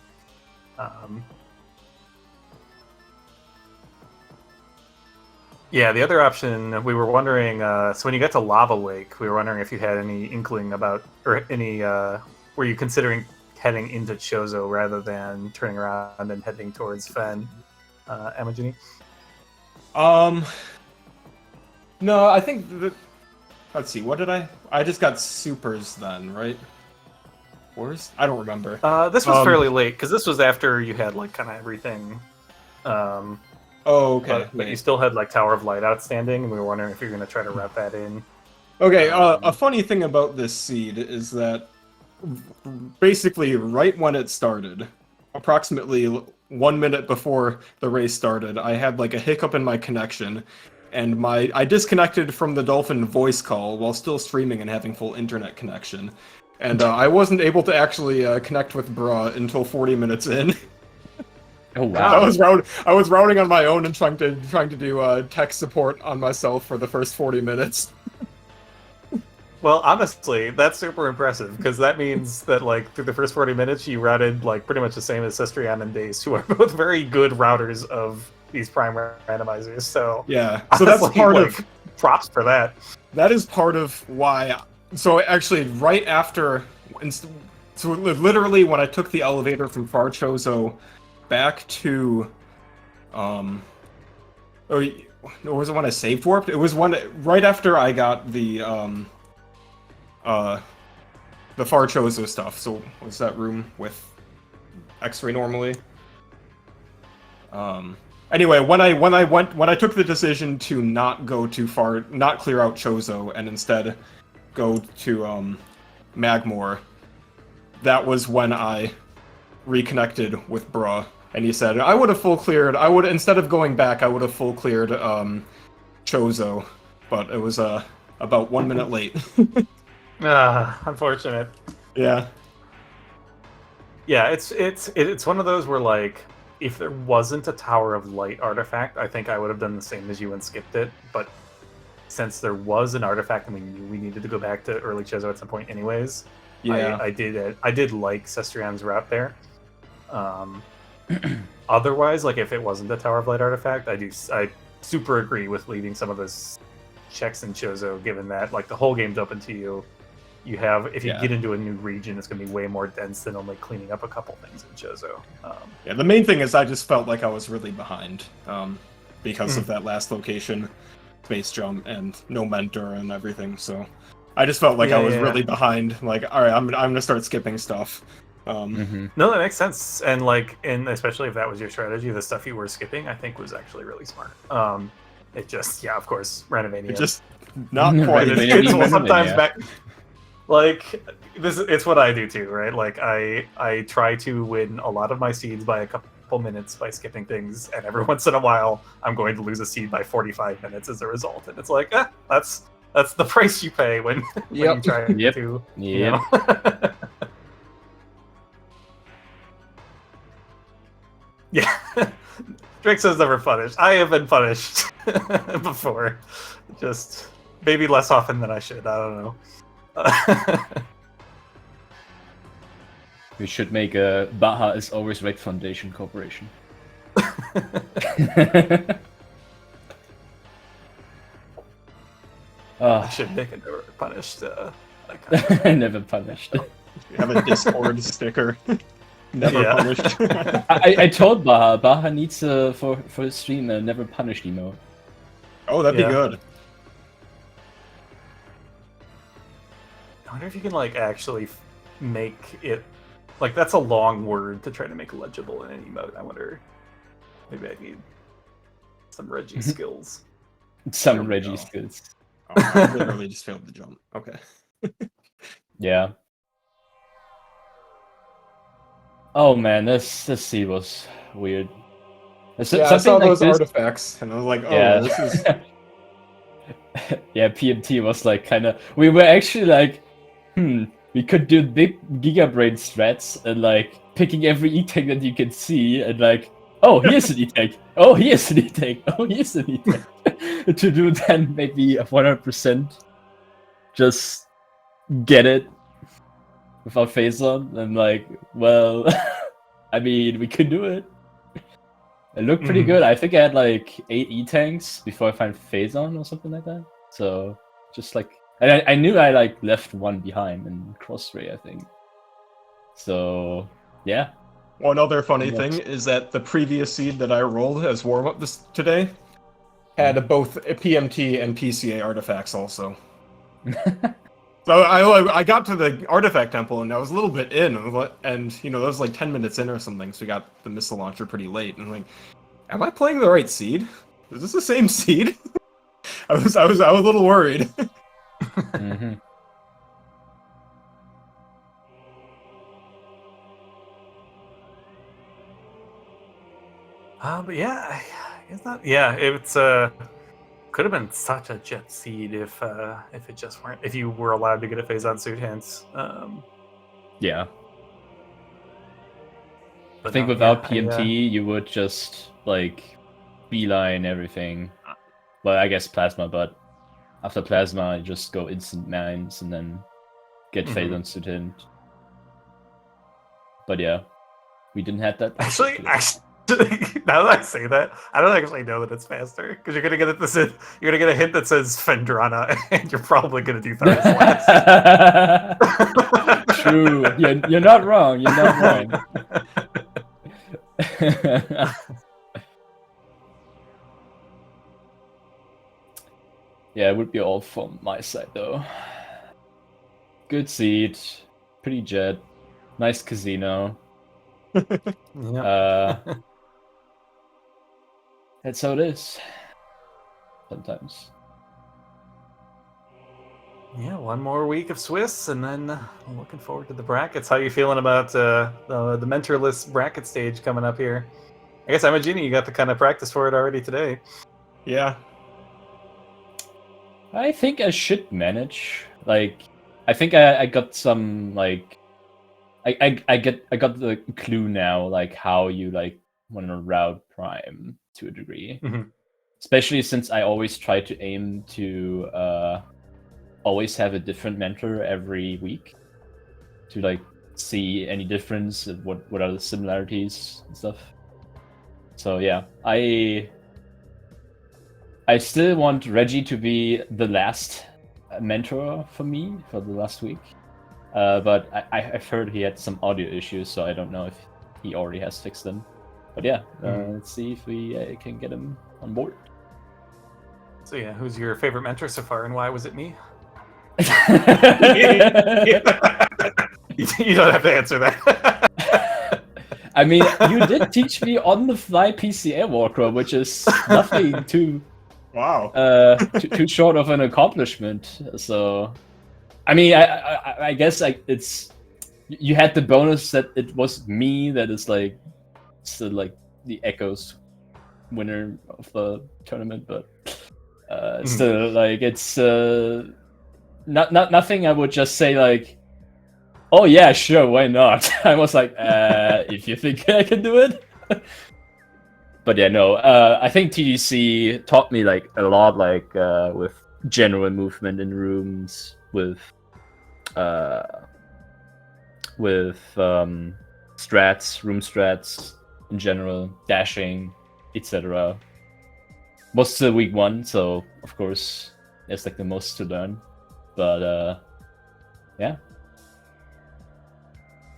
Yeah, the other option we were wondering. So when you got to Lava Lake, we were wondering if you had any inkling about, or any. Were you considering heading into Chozo rather than turning around and heading towards Fen, Amojini? No, I think that. Let's see, what did I just got supers then, right? Where's? I don't remember. This was fairly late, because this was after you had, like, kind of everything. Oh, okay. But you still had, like, Tower of Light outstanding, and we were wondering if you're going to try to wrap that in. Okay, a funny thing about this seed is that basically right when it started, approximately 1 minute before the race started, I had, like, a hiccup in my connection. And I disconnected from the Dolphin voice call while still streaming and having full internet connection. And I wasn't able to actually connect with Bra until 40 minutes in. Oh wow! I was routing on my own and trying to do tech support on myself for the first 40 minutes. Well, honestly, that's super impressive, because that means that, like, through the first 40 minutes, you routed, like, pretty much the same as Cestrion and Dace, who are both very good routers of these prime randomizers. So yeah, so that's part of props for that. That is part of why. So actually, right after, so literally when I took the elevator from Far Chozo back to, or was it when I saved warped? It was right after I got the Far Chozo stuff. So what's that room with X-ray normally? Anyway, when I took the decision to not go too far, not clear out Chozo, and instead go to Magmore, that was when I reconnected with Bra, and he said I would have full cleared. Instead of going back, I would have full cleared Chozo, but it was about 1 minute late. Unfortunate. Yeah. Yeah, it's one of those where, like, if there wasn't a Tower of Light artifact, I think I would have done the same as you and skipped it. But since there was an artifact and we knew we needed to go back to early Chozo at some point anyways, yeah, I did like Cestrion's route there. Otherwise, like, if it wasn't a Tower of Light artifact, I super agree with leaving some of those checks in Chozo, given that, like, the whole game's open to you. You have, if you get into a new region, it's going to be way more dense than only cleaning up a couple things in Chozo. Yeah, the main thing is I just felt like I was really behind because of that last location, space jump, and no mentor and everything. So I just felt like I was really behind. Like, all right, I'm going to start skipping stuff. No, that makes sense. And, like, and especially if that was your strategy, the stuff you were skipping, I think was actually really smart. It just, of course, Randomizer. It just not quite. Sometimes back. Like it's what I do too, right? Like I try to win a lot of my seeds by a couple minutes by skipping things, and every once in a while I'm going to lose a seed by 45 minutes as a result. And it's like, that's the price you pay when you try to you know. Yeah. Drake says never punished. I have been punished before. Just maybe less often than I should. I don't know. We should make a Baja is always right Foundation Corporation. I should make a never punished. Never punished. You have a Discord sticker. Never punished. I told Baja needs for his stream a never punished emote. Oh, that'd be good. I wonder if you can like actually make it like that's a long word to try to make legible in an emote. I wonder. Maybe I need some Reggie skills. Some Reggie skills. Oh, I literally just failed the jump. Okay. Yeah. Oh man, this seed was weird. I saw those artifacts, and I was like, "Oh, this is." Yeah, PMT was like kind of. We were actually like, we could do big gigabrain strats and like picking every e-tag that you can see and like, oh, here's an e-tag. Oh, here's an e-tag. Oh, here's an e-tag. To do then maybe 100%, just get it without phase on. I'm like, well, I mean, we could do it. It looked pretty good. I think I had like 8 E-tanks before I found phase on or something like that. So just like, and I knew I like left one behind in crossray, I think. So yeah. One other funny thing is that the previous seed that I rolled as warm up today had both PMT and PCA artifacts also. So I got to the artifact temple and I was a little bit in, and you know, that was like 10 minutes in or something, so we got the missile launcher pretty late, and I'm like, am I playing the right seed? Is this the same seed? I was a little worried. But yeah, it's not. Yeah, it's could have been such a jet seed if it just weren't, if you were allowed to get a phase on suit hints. Yeah. But I think without PMT, you would just like beeline everything. Well, I guess plasma, but after plasma, you just go instant mines and then get phase on suit hint. But yeah, we didn't have that. Actually, now that I say that, I don't actually know that it's faster because you're gonna get you're gonna get a hint that says Fendrana, and you're probably gonna do Tharus last. True. You're not wrong. You're not wrong. Yeah, it would be all from my side though. Good seed, pretty jet, nice casino. That's how it is. Sometimes. Yeah, one more week of Swiss, and then I'm looking forward to the brackets. How you feeling about the mentorless bracket stage coming up here? I guess Amojini, you got the kind of practice for it already today. Yeah. I think I should manage. Like, I think I got some like, I got the clue now, like how you like want to route Prime to a degree. Especially since I always try to aim to always have a different mentor every week to like see any difference, what are the similarities and stuff. So yeah, I still want Reggie to be the last mentor for me for the last week, but I've heard he had some audio issues, so I don't know if he already has fixed them. But yeah, let's see if we can get him on board. So yeah, who's your favorite mentor so far, and why was it me? You don't have to answer that. I mean, you did teach me on the fly PCA Walker, which is nothing too wow too short of an accomplishment. So I mean, I guess like it's you had the bonus that it was me that is like still like the Echoes winner of the tournament, but still like it's nothing. I would just say like, oh yeah, sure, why not? I was like, if you think I can do it. But yeah, no. I think TGC taught me like a lot, like with general movement in rooms, with strats, room strats in general, dashing, etc. Was still week 1, so of course there's like the most to learn. But yeah.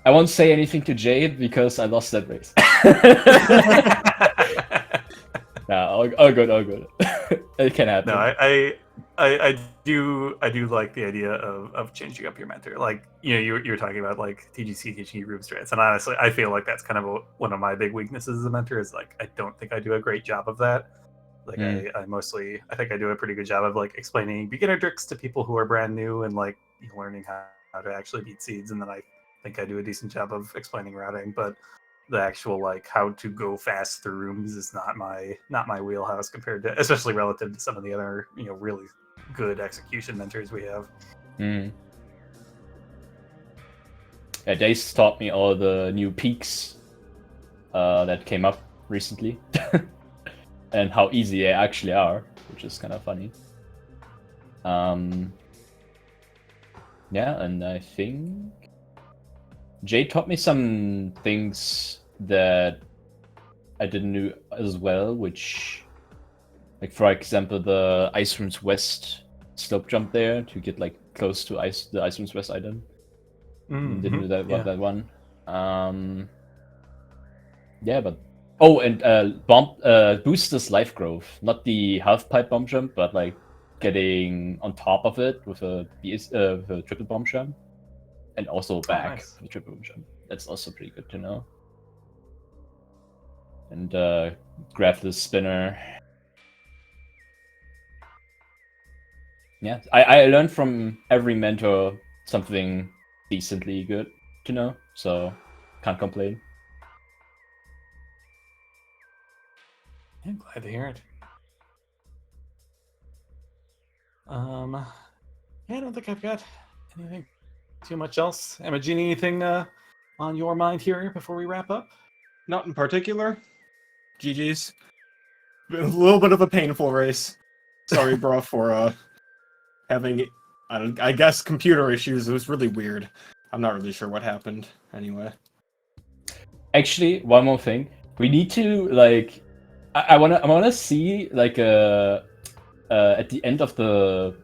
I won't say anything to Jade because I lost that race. Nah, all good. It can happen. No, I do like the idea of changing up your mentor. Like, you know, you're talking about like TGC teaching you room strats, and honestly, I feel like that's kind of one of my big weaknesses as a mentor. Is like I don't think I do a great job of that. Like I think I do a pretty good job of like explaining beginner tricks to people who are brand new and like learning how to actually beat seeds, and then I think I do a decent job of explaining routing, but the actual like how to go fast through rooms is not my wheelhouse compared to, especially relative to some of the other, you know, really good execution mentors we have. Yeah, Dace taught me all the new peaks that came up recently and how easy they actually are, which is kind of funny. Yeah, and I think Jay taught me some things that I didn't know as well, which, like for example, the Ice Rooms West slope jump there to get like close to the Ice Rooms West item. Didn't know that that one. Yeah, but and boosters life growth, not the half pipe bomb jump, but like getting on top of it with a triple bomb jump. And also back for the triple jump. That's also pretty good to know. And graphless spinner. Yeah, I learned from every mentor something decently good to know, so can't complain. I'm glad to hear it. Yeah, I don't think I've got anything too much else. Amojini, anything on your mind here before we wrap up? Not in particular. GG's. A little bit of a painful race. Sorry, bro, for having, I guess, computer issues. It was really weird. I'm not really sure what happened. Anyway. Actually, one more thing. We need to like, I wanna see like at the end of the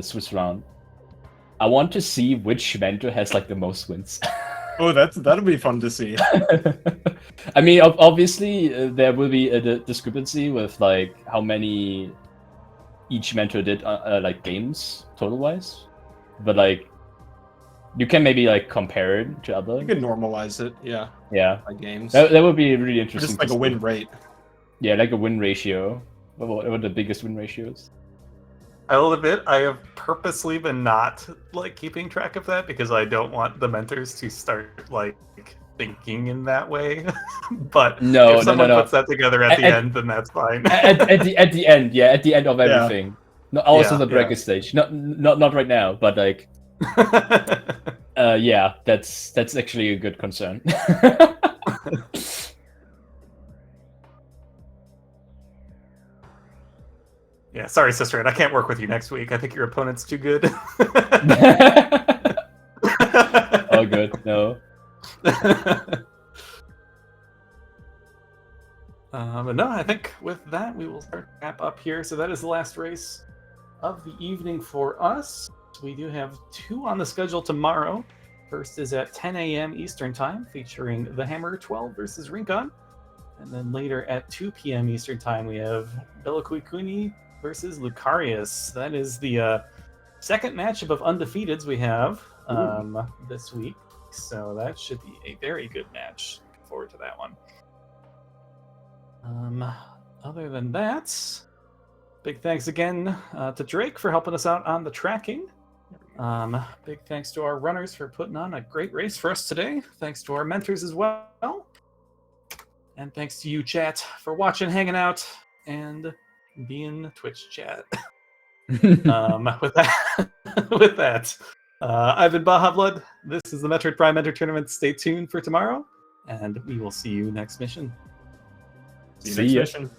Swiss round. I want to see which mentor has like the most wins. Oh, that'll be fun to see. I mean, obviously, there will be a discrepancy with like how many each mentor did like games total wise, but like you can maybe like compare it to other. You can normalize it, yeah. Yeah, by games. That would be really interesting. Just like a win rate. Yeah, like a win ratio. What are the biggest win ratios? I'll admit, I have purposely been not like keeping track of that because I don't want the mentors to start like thinking in that way. But if someone puts that together at the end, then that's fine. at the end, yeah, at the end of everything. Yeah. No, also the bracket stage. Not right now, but like yeah, that's actually a good concern. Yeah, sorry, Cestrion, I can't work with you next week. I think your opponent's too good. Oh, good. No. But no, I think with that we will start to wrap up here. So that is the last race of the evening for us. We do have 2 on the schedule tomorrow. First is at 10 a.m. Eastern Time, featuring the Hammer 12 versus Rincon. And then later at 2 p.m. Eastern Time, we have Bellacuicuni versus Lucarius. That is the second matchup of undefeateds we have this week. So that should be a very good match. Looking forward to that one. Other than that, big thanks again to Drake for helping us out on the tracking. There we Big thanks to our runners for putting on a great race for us today. Thanks to our mentors as well. And thanks to you, chat, for watching, hanging out, and being Twitch chat. With that, with that, I've been Baja Blood. This is the Metroid Prime Enter Tournament. Stay tuned for tomorrow, and we will see you next mission. See you next mission.